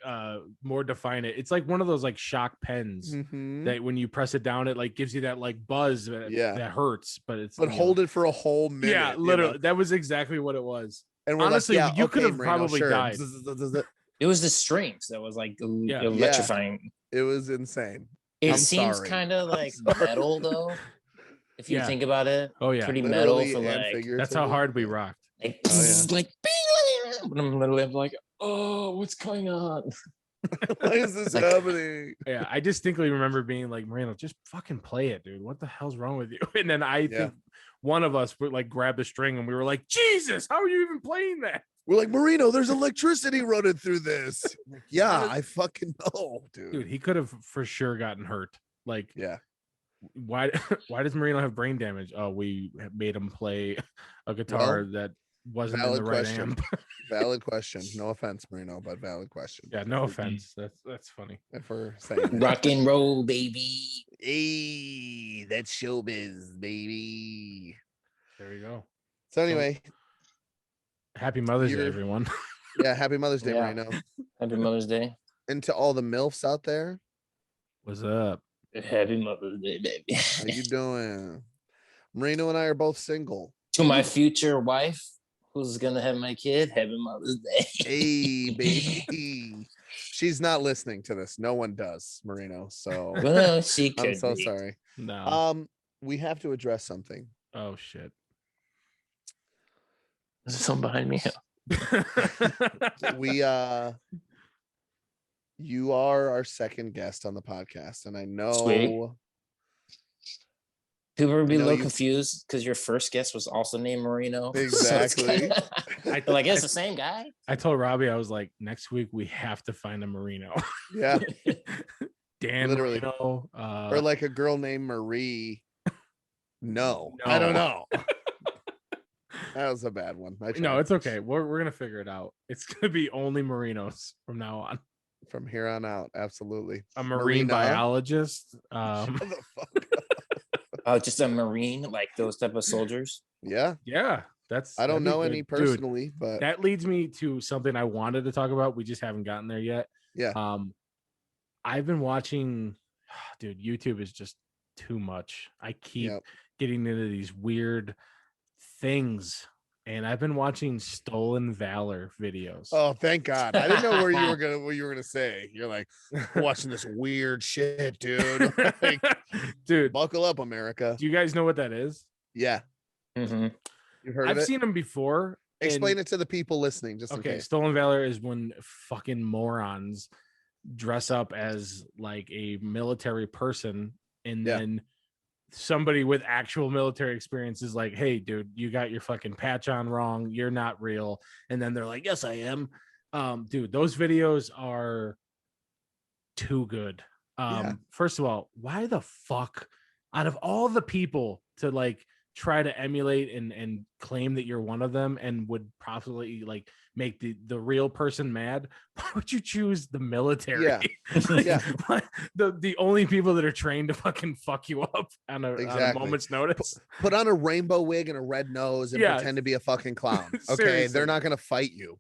more define it, it's like one of those like shock pens that when you press it down, it like gives you that like buzz that hurts, but hold it for a whole minute. Yeah, literally. That was exactly what it was. And honestly, you could have Marino, probably died. It was the strings that was like electrifying. It was insane. It seems kind of like metal though. If you think about it, pretty metal for like. That's how hard we rocked. Like, but I'm literally like, oh, what's going on? Why is this happening? Yeah, I distinctly remember being like, Marino, just fucking play it, dude. What the hell's wrong with you? And then I think one of us would like grab the string, and we were like, Jesus, how are you even playing that? We're like, Marino, there's electricity running through this. Yeah, I fucking know, dude. Dude, he could have for sure gotten hurt. Like, why does Marino have brain damage? Oh, we made him play a guitar that wasn't in the right amp. Valid question. No offense, Marino, but valid question. Yeah, no offense. That's funny. If we're saying rock and roll, baby. Hey, that's showbiz, baby. There we go. So anyway, happy Mother's Day, everyone. Yeah, happy Mother's Day, Marino. Happy Mother's Day. And to all the MILFs out there, what's up? Happy Mother's Day, baby. How you doing? Marino and I are both single. To my future wife, who's gonna have my kid, happy Mother's Day. Hey, baby. She's not listening to this. No one does, Marino. So well, she could. I'm so sorry. No. We have to address something. Oh shit. There's someone behind me. You are our second guest on the podcast, and I know Sweet. People would be a little confused because your first guest was also named Marino. Exactly. So like, it's the same guy. I told Robbie, I was like, next week we have to find a Marino. Yeah. Dan literally. Marino, or like a girl named Marie. No. I don't know. That was a bad one. No, it's okay. We're gonna figure it out. It's gonna be only Marinos from now on. from here on out. Absolutely. A marine Marina. biologist. Shut the fuck up. Oh, just a Marine, like those type of soldiers. Yeah. Yeah, I don't that'd be know good. any Dude, personally, but that leads me to something I wanted to talk about. We just haven't gotten there yet. yeah. I've been watching, dude, YouTube is just too much. I keep getting into these weird things, and I've been watching stolen valor videos. Oh, thank God. I didn't know what you were gonna say. You're like watching this weird shit, dude. Like, dude, buckle up, America. do you guys know what that is? Yeah. Mm-hmm. You've heard I've of it? seen them before. Explain it to the people listening, just in Okay, case. stolen valor is when fucking morons dress up as like a military person, and then somebody with actual military experience is like, hey dude, you got your fucking patch on wrong, you're not real. And then they're like, yes I am. Dude, those videos are too good. First of all, why the fuck, out of all the people to like try to emulate and claim that you're one of them and would probably like make the real person mad, why would you choose the military? The only people that are trained to fucking fuck you up on a moment's notice. Put on a rainbow wig and a red nose and pretend to be a fucking clown. Okay, they're not gonna fight you.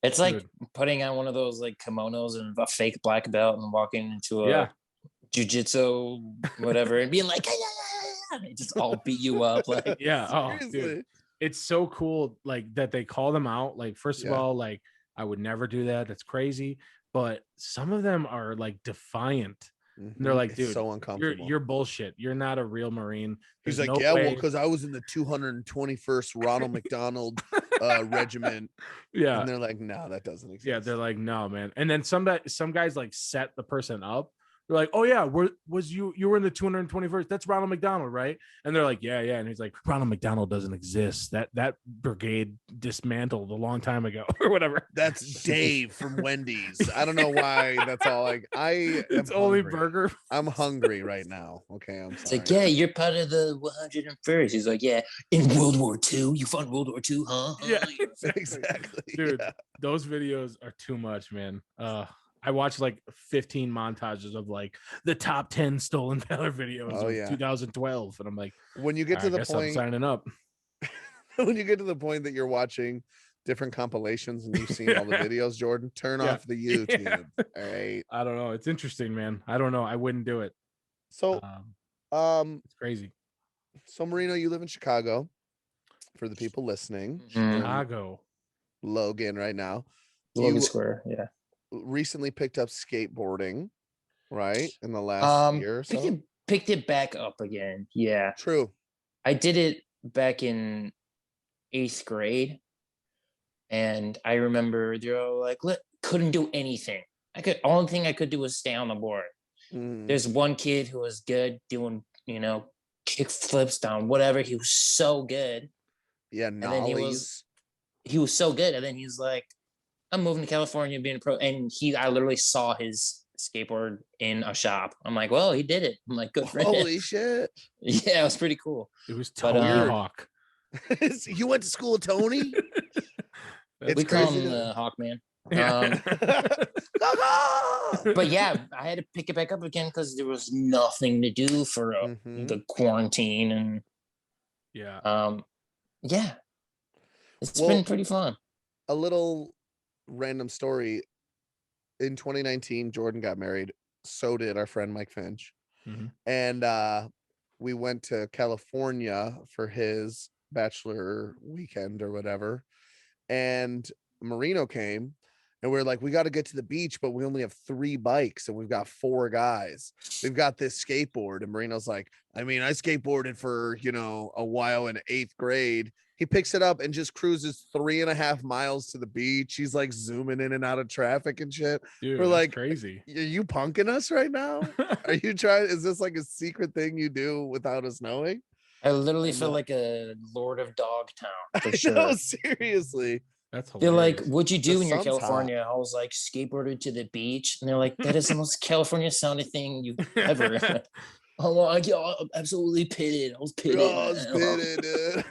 It's like putting on one of those like kimonos and a fake black belt and walking into a jiu-jitsu whatever and being like, it just all beat you up. Like, oh dude, it's so cool like that they call them out. Like, first of all, like, I would never do that, that's crazy. But some of them are like defiant. And they're like, dude, so uncomfortable. You're bullshit, you're not a real Marine. He's like, well, because I was in the 221st Ronald McDonald regiment. And they're like, no, that doesn't exist. They're like, no, man. And then some guys like set the person up. They're like, oh yeah, you were in the 221st? That's Ronald McDonald, right? And they're like, yeah. And he's like, Ronald McDonald doesn't exist. That brigade dismantled a long time ago, or whatever. That's Dave from Wendy's. I don't know why. That's all. Like, it's only burger. I'm hungry right now. Okay, I'm sorry. It's like, yeah, you're part of the 101st. He's like, yeah, in World War II, you fought in World War II, huh? Yeah, exactly. Dude, those videos are too much, man. I watched like 15 montages of like the top 10 stolen valor videos of 2012, and I'm like, when you get to the point, I'm signing up. When you get to the point that you're watching different compilations and you've seen all the videos, Jordan, turn off the YouTube. All right. I don't know. It's interesting, man. I don't know. I wouldn't do it. So, it's crazy. So Marino, you live in Chicago. For the people listening, Chicago, Logan, right now. Logan Square, yeah. Recently picked up skateboarding, right? In the last year or so. Picked it back up again. Yeah. True. I did it back in 8th grade. And I remember they were like, couldn't do anything. Only thing I could do was stay on the board. There's one kid who was good doing, kick flips down, whatever. He was so good. Yeah, nollies. He was so good. And then he's like, I'm moving to California, being a pro. And I literally saw his skateboard in a shop. I'm like, well, he did it. I'm like, good for him. Holy shit. Yeah, it was pretty cool. It was Tony Hawk. You went to school with Tony? We call him the Hawkman. But yeah, I had to pick it back up again because there was nothing to do for the quarantine. And it's been pretty fun. A little random story. In 2019, Jordan got married. So did our friend Mike Finch. And we went to California for his bachelor weekend or whatever. And Marino came, and we're like, we got to get to the beach, but we only have 3 bikes and we've got 4 guys. We've got this skateboard. And Marino's like, I mean, I skateboarded for, a while in 8th grade. He picks it up and just cruises 3.5 miles to the beach. He's like zooming in and out of traffic and shit. Dude, we're like, crazy. Are you punking us right now? Are you trying? Is this like a secret thing you do without us knowing? I literally feel like a Lord of Dogtown. For sure. No, seriously. That's hilarious. They're like, what'd you do when you're California? I was like, skateboarded to the beach. And they're like, that is the most California sounding thing you've ever. I'm absolutely pitted. I was pitted.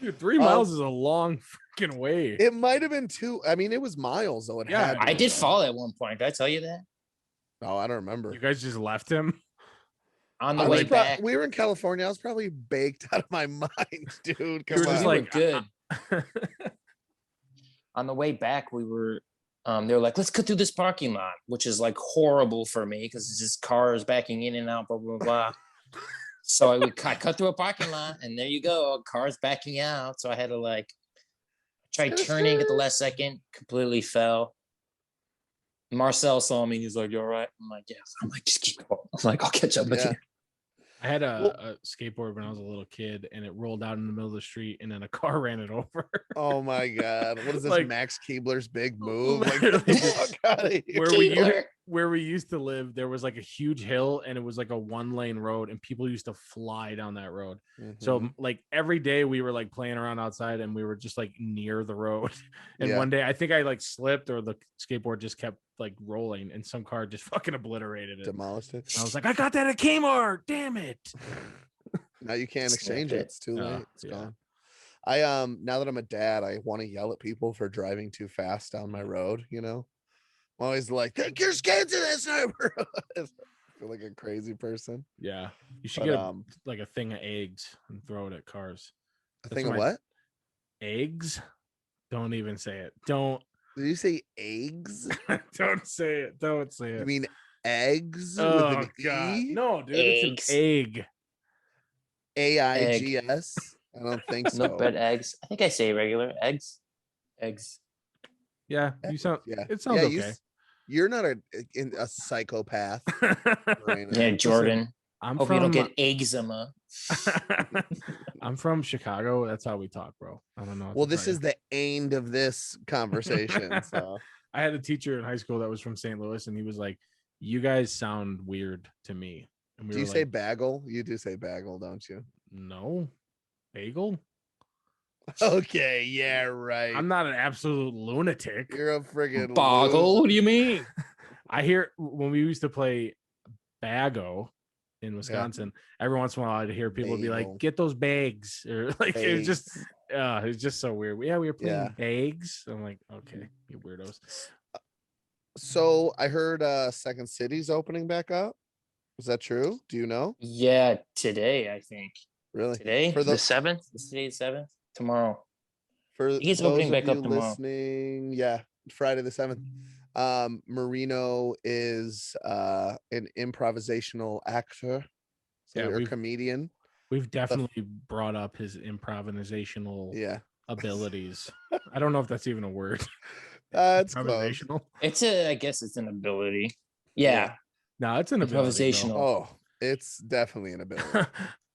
Dude. Dude, 3 miles is a long freaking way. It might have been 2. I mean, it was miles though. It had. I did fall at one point. Did I tell you that? Oh, I don't remember. You guys just left him. On the way back, we were in California. I was probably baked out of my mind, dude. Come just on. like good. On the way back, we were. They were like, "Let's cut through this parking lot," which is like horrible for me because it's just cars backing in and out, blah blah blah. So I cut through a parking lot, and there you go, cars backing out. So I had to like try turning at the last second, completely fell. Marcel saw me. He's like, "You all right?" I'm like, "Yeah." I'm like, "Just keep going." I'm like, "I'll catch up with you." I had a skateboard when I was a little kid, and it rolled out in the middle of the street, and then a car ran it over. Oh my god! What is this, Like, Max Keebler's big move? Like, where we used to live, there was like a huge hill, and it was like a 1-lane road, and people used to fly down that road. So like every day we were like playing around outside, and we were just like near the road. And one day I think I like slipped, or the skateboard just kept like rolling, and some car just fucking obliterated it, demolished it. And I was like, I got that at Kmart, damn it. Now you can't exchange it. It's too late. It's gone. I now that I'm a dad, I want to yell at people for driving too fast down my road. You know, I'm always like, take your skates in this neighborhood. I feel like a crazy person. Yeah, you should get like a thing of eggs and throw it at cars. A thing of what? Eggs. Don't even say it. Don't. Did you say eggs? Don't say it. Don't say it. You mean eggs? Oh with an god, E? no, dude, Eggs. it's an egg. AIGS? I don't think so. Milk, bread, eggs. I think I say regular eggs. Yeah, you sound. Yeah, it sounds okay. You're not a psychopath. Yeah, Jordan. Hope you don't get eczema. I'm from Chicago. That's how we talk, bro. I don't know. Well, this is the end of this conversation. So I had a teacher in high school that was from St. Louis, and he was like, "You guys sound weird to me." And do you say bagel? You do say bagel, don't you? No, bagel. Okay, yeah, right. I'm not an absolute lunatic. You're a friggin' boggle. What do you mean? I hear when we used to play bago in Wisconsin, every once in a while I'd hear people be like, "Get those bags," or like it was just so weird. Yeah, we were playing bags. I'm like, okay, you weirdos. So I heard Second City's opening back up. Is that true? Do you know? Yeah, today I think. Really? Today for the 7th. Today's 7th. Tomorrow. He's opening back up tomorrow. Listening, yeah, Friday the 7th. Marino is an improvisational actor, a comedian. We've definitely brought up his improvisational abilities. I don't know if that's even a word. It's improvisational. I guess it's an ability. Yeah. No, it's an ability. Improvisational. Oh, it's definitely an ability.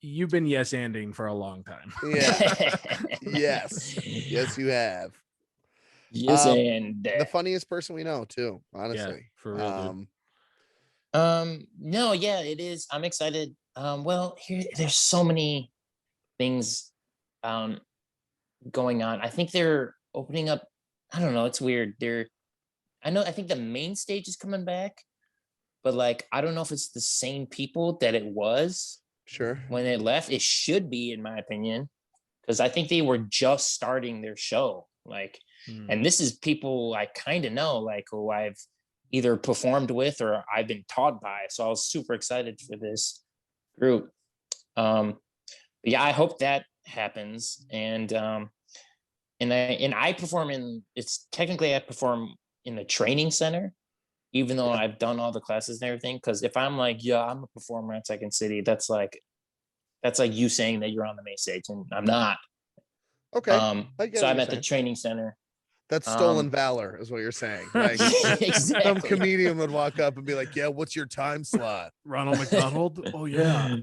You've been yes-anding for a long time. Yeah. Yes, you have. Yes, and the funniest person we know too, honestly. Yeah, for real. No, yeah, it is. I'm excited. Well, there's so many things going on. I think they're opening up. I don't know, it's weird. I think the main stage is coming back, but like I don't know if it's the same people that it was. Sure. When it left, it should be, in my opinion, because I think they were just starting their show. Like, and this is people I kind of know, like who I've either performed with or I've been taught by. So I was super excited for this group. But yeah, I hope that happens. And I perform I perform in a training center, even though I've done all the classes and everything. Because if I'm like, yeah, I'm a performer at Second City, that's like you saying that you're on the main stage, and I'm not. Okay. So I'm at the training center. That's stolen valor, is what you're saying. Like, exactly. Some comedian would walk up and be like, "Yeah, what's your time slot?" Ronald McDonald. Oh yeah.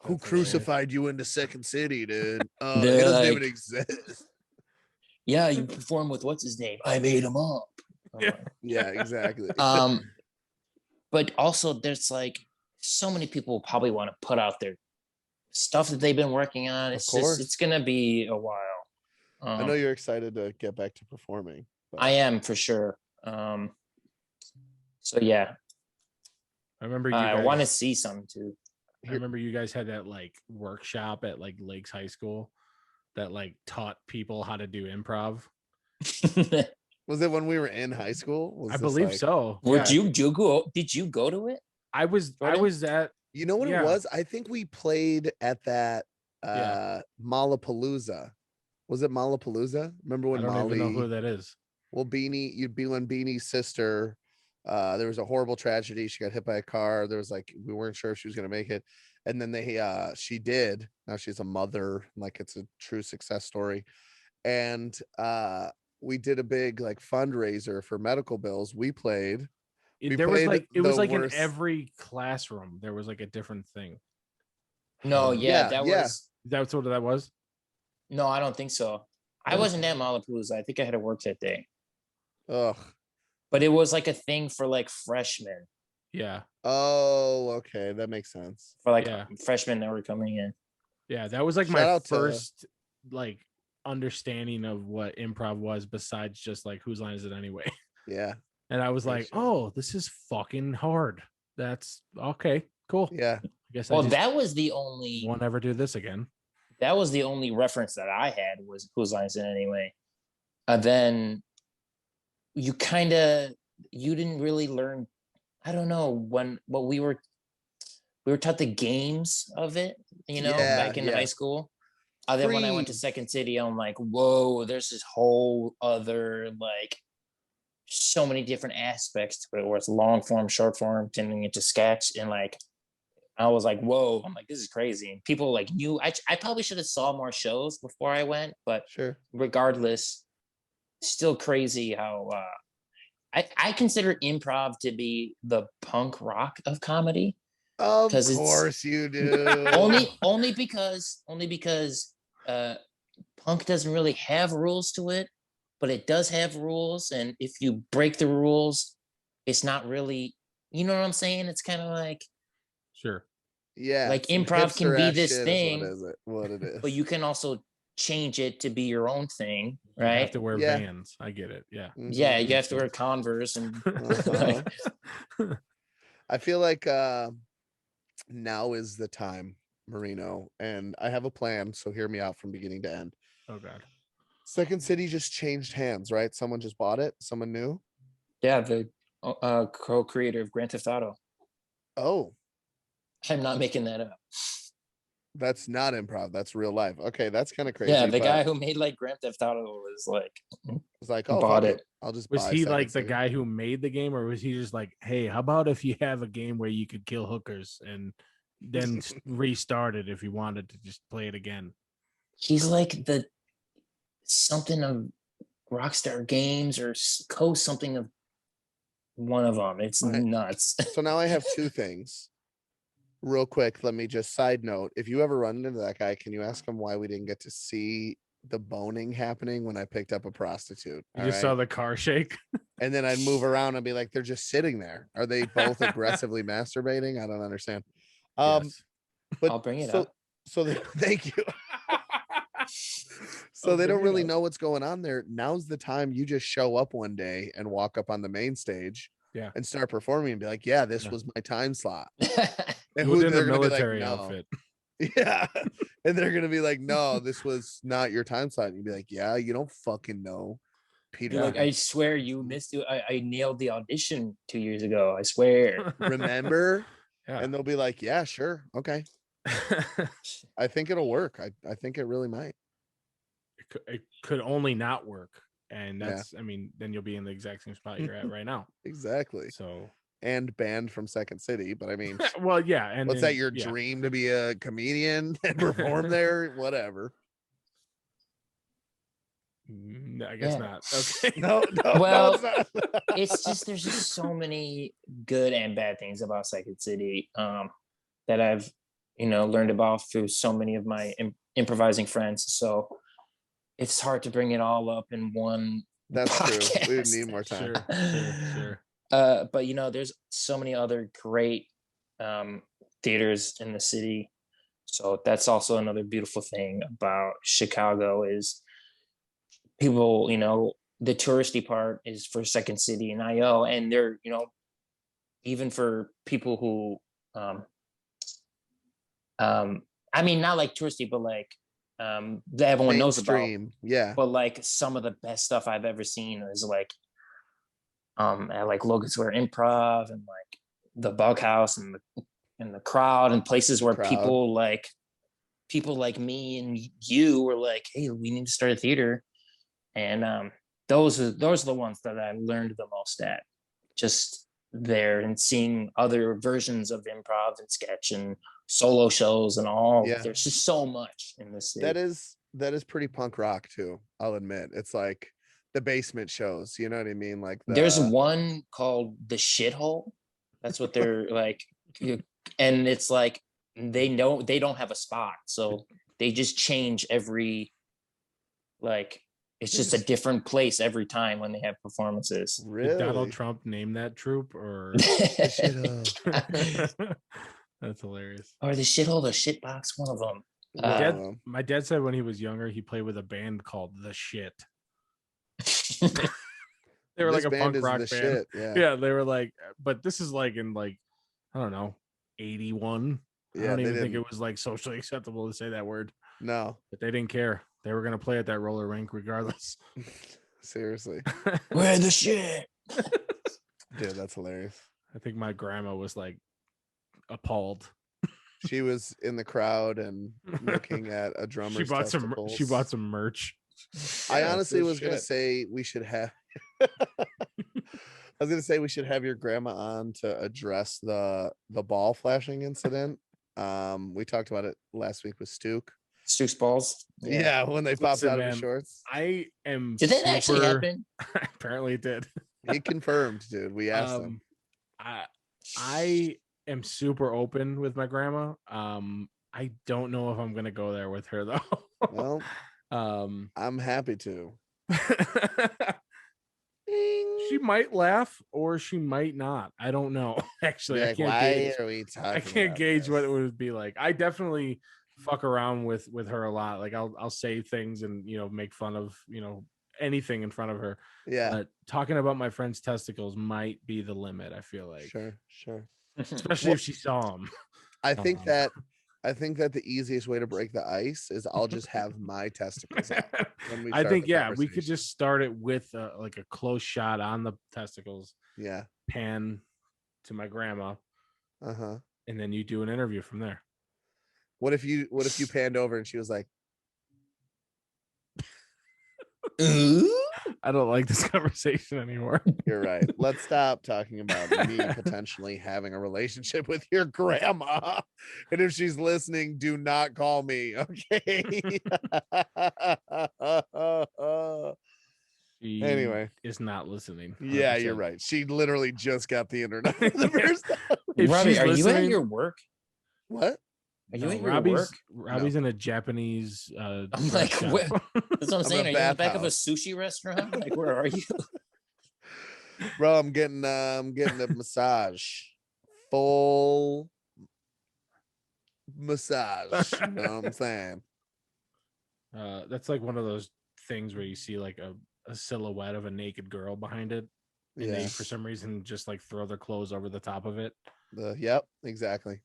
Who crucified you into Second City, dude? It They're doesn't like, even exist. Yeah, you perform with what's his name? I made him up. Yeah, exactly. But also there's like so many people probably want to put out their stuff that they've been working on. It's gonna be a while. I know you're excited to get back to performing. But I am for sure. So yeah. I remember I want to see some too. I remember you guys had that like workshop at like Lakes High School that like taught people how to do improv. Was it when we were in high school? Was I this believe like- so. Would Yeah. you go? Did you go to it? I was at You know what Yeah. it was? I think we played at that Yeah. Malapalooza. Was it Malapalooza? Remember I when don't even know Molly? who that is. Well, Beanie, you'd be when Beanie's sister. There was a horrible tragedy. She got hit by a car. There was like we weren't sure if she was gonna make it, and then she did. Now she's a mother. Like it's a true success story, and we did a big like fundraiser for medical bills. We played. We There was played like it was the like worst- in every classroom there was like a different thing. No, Yeah, that yeah. was. Is that what that was? No, I don't think so. I wasn't at Malapalooza. I think I had to work that day. Ugh. But it was like a thing for like freshmen, Yeah. Oh, okay, that makes sense. for like Yeah. freshmen that were coming in. Yeah, that was like Shout my out to- first like understanding of what improv was besides just like whose line is it anyway. Yeah, And I was For like, sure. oh, this is fucking hard. That's okay, cool. yeah. I guess Well, I just that was the only won't ever do this again. reference that I had was Whose Lines It Anyway. And then you didn't really learn. I don't know what we were taught the games of it, back in Yeah. high school. Then when I went to Second City, I'm like, whoa, there's this whole other like so many different aspects to it, where it's long form, short form, turning into sketch, and like I was like, whoa, I'm like, this is crazy. And people like knew I probably should have saw more shows before I went, but Sure. regardless, still crazy how I consider improv to be the punk rock of comedy. Of 'Cause it's- course you do. only because punk doesn't really have rules to it, but it does have rules, and if you break the rules, it's not really, you know what I'm saying? It's kind of like, Sure. Yeah, like, some improv can be hipster-ass this shit is thing, what it is. but you can also change it to be your own thing, You have right? to wear Yeah. Vans. I get it. Yeah. Yeah, Mhm. you have to wear Converse and Uh-huh. I feel like now is the time, Marino, and I have a plan, so hear me out from beginning to end. Oh god. Second City just changed hands, right? Someone just bought it. Someone new. yeah, the co-creator of Grand Theft Auto. Oh, I'm not making that up. that's not improv. That's real life. Okay, that's kind of crazy. Yeah, the but guy who made like Grand Theft Auto was like, was like, oh, bought fuck it. I'll just Was buy he Second like the City. guy who made the game, or was he just like, hey, how about if you have a game where you could kill hookers and then restart it if you wanted to just play it again? he's like the something of Rockstar Games or something of one of them. It's Right. nuts. So now I have two things. Real quick, let me just side note. If you ever run into that guy, can you ask him why we didn't get to see the boning happening when I picked up a prostitute? You all just right? saw the car shake. And then I'd move around and be like, they're just sitting there. Are they both aggressively masturbating? I don't understand. Yes. But I'll bring it so, up. So thank you. So I'll they don't bring it really up. know what's going on there. Now's the time you just show up one day and walk up on the main stage Yeah. and start performing and be like, yeah, this Yeah. was my time slot. Do And it in they're the gonna be like, military "No." outfit. Yeah. And they're gonna be like, no, this was not your time slot. And you'd be like, yeah, you don't fucking know. Peter, You're like, I swear you missed it. I nailed the audition 2 years ago. I swear. remember? Yeah. And they'll be like, yeah, sure. Okay. I think it'll work. I think it really might. It could only not work. And Yeah. that's, I mean, then you'll be in the exact same spot you're at right now. Exactly. So, And banned from Second City. But I mean, well, yeah. And what's then- that, your yeah. dream to be a comedian and perform there? Whatever. I guess Yeah. not. Okay. No, Well, it's not. It's just there's just so many good and bad things about Second City that I've learned about through so many of my improvising friends. So it's hard to bring it all up in one. That's true. We would podcast. need more time. Sure. But there's so many other great theaters in the city. So that's also another beautiful thing about Chicago is people, the touristy part is for Second City and IO, and they're, even for people who I mean, not like touristy, but like that everyone knows about. Mainstream, yeah. But like some of the best stuff I've ever seen is like at like Logan Square Improv and like the Bughouse and the Crowd and places where people like me and you were like, hey, we need to start a theater. And those are the ones that I learned the most at, just there and seeing other versions of improv and sketch and solo shows and all. Yeah. There's just so much in this city. That is pretty punk rock too, I'll admit. It's like the basement shows, you know what I mean? Like there's one called The Shithole. That's what they're like. And it's like they don't have a spot, so they just change every, like, it's just a different place every time when they have performances. Really? Did Donald Trump name that troop or that's hilarious. Or The Shithole, The Shitbox, one of them. My dad said when he was younger he played with a band called The Shit. They were like a punk rock band. Shit, yeah, they were like, but this is like in like, I don't know, 81. I don't even think it was like socially acceptable to say that word. No, but they didn't care. They were gonna play at that roller rink regardless. Seriously. We're the shit. Dude, that's hilarious. I think my grandma was like appalled. She was in the crowd and looking at a drummer's testicles. She bought some merch. I honestly was gonna say we should have I was gonna say we should have your grandma on to address the ball flashing incident. We talked about it last week with Stuke's balls. Yeah, when they popped out of his shorts. I am. Did that actually happen? Apparently it did. He confirmed, dude. We asked him. I am super open with my grandma. I don't know if I'm gonna go there with her though. Well, I'm happy to. She might laugh or she might not. I don't know. Actually, like, why are we talking? I can't gauge what it would be like. I definitely fuck around with her a lot. Like I'll say things and make fun of anything in front of her. Yeah. But talking about my friend's testicles might be the limit. I feel like. Sure. Especially if she saw them. I think that the easiest way to break the ice is I'll just have my testicles out when we I think we could just start it with like a close shot on the testicles. Yeah. Pan to my grandma. Uh-huh. And then you do an interview from there. What if you panned over and she was like, I don't like this conversation anymore. You're right. Let's stop talking about me potentially having a relationship with your grandma. And if she's listening, do not call me. Okay. She anyway, is not listening. 100%. Yeah, you're right. She literally just got the internet for the first time. Robbie, are you at your work? What? Are you at your work? Robbie's in a Japanese. I'm like, that's what I'm saying. Are you in the back of a sushi restaurant? Like, where are you? Bro, I'm getting a massage. Full massage. You know what I'm saying? That's like one of those things where you see like a silhouette of a naked girl behind it. And they, for some reason, just like throw their clothes over the top of it. Yep, exactly.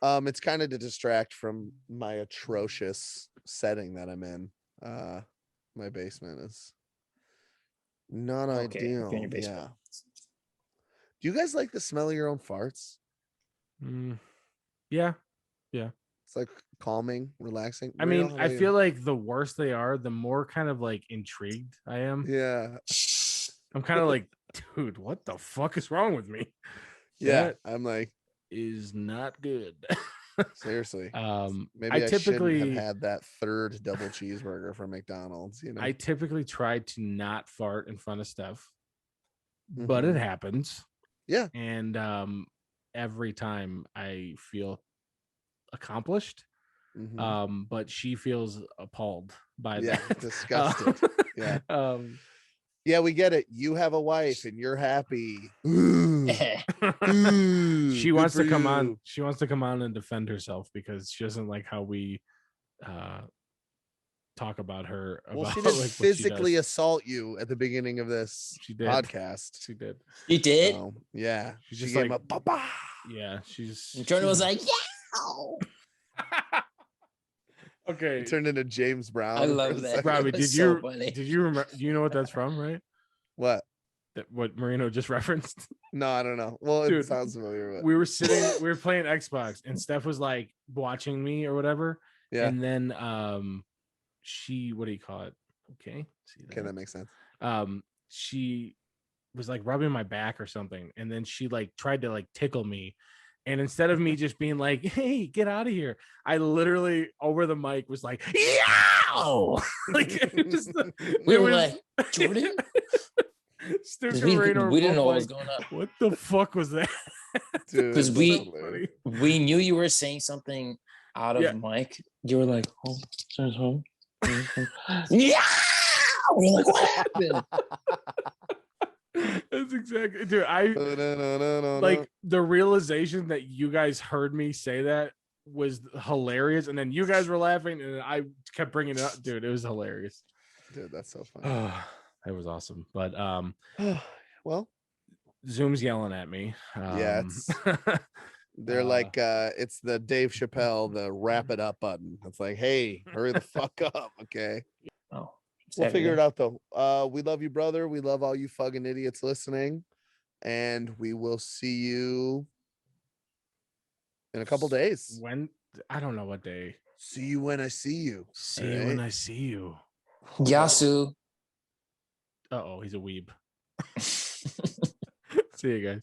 It's kind of to distract from my atrocious setting that I'm in. My basement is not ideal. Yeah. Do you guys like the smell of your own farts? Yeah. It's like calming, relaxing. I mean, I feel like the worse they are, the more kind of like intrigued I am. Yeah. I'm kind of like, dude, what the fuck is wrong with me? Yeah. I'm like, is not good. Seriously. Maybe I typically shouldn't have had that third double cheeseburger from McDonald's. I typically try to not fart in front of Steph, but it happens. Yeah. And every time I feel accomplished, but she feels appalled by that. Disgusted. Yeah, we get it. You have a wife and you're happy. She wants to come on. She wants to come on and defend herself because she doesn't like how we talk about her. Well, she did like physically assault you at the beginning of this podcast. She did. You did? Yeah. She's just gave like, him a bah. Yeah, she's. Jordan was like, yeah. Okay, It turned into James Brown. I for love a that. second. Robbie, That's did so you funny. remember? Do you know what that's from? Right? What? What Marino just referenced. No, I don't know. Well, Dude, it sounds familiar. But We were playing Xbox, and Steph was like watching me or whatever. yeah. And then she, what do you call it? Okay, see Okay, that makes sense. She was like rubbing my back or something, and then she like tried to like tickle me. And instead of me just being like, "Hey, get out of here," I literally over the mic was like, "Yow!" Like We were like, Jordan? Stuart We and Marino were didn't both know what like, was going on. "What the fuck was that?" Dude, 'Cause that's we- so funny. We knew you were saying something out of Yeah. mic. You were like, home. Yeah. We're like, what happened? That's exactly, dude. Like the realization that you guys heard me say that was hilarious, and then you guys were laughing, and I kept bringing it up, dude. It was hilarious. Dude, that's so funny. That was awesome. But Well, Zoom's yelling at me. yeah, they're like it's the Dave Chappelle, the wrap it up button. It's like, hey, hurry the fuck up, okay? Oh, We'll figure it out though. We love you, brother. We love all you fucking idiots listening, and we will see you in a couple days. When I don't know what day. See you when I see you. See you when I see you. Yasu. Oh, he's a weeb. See you guys.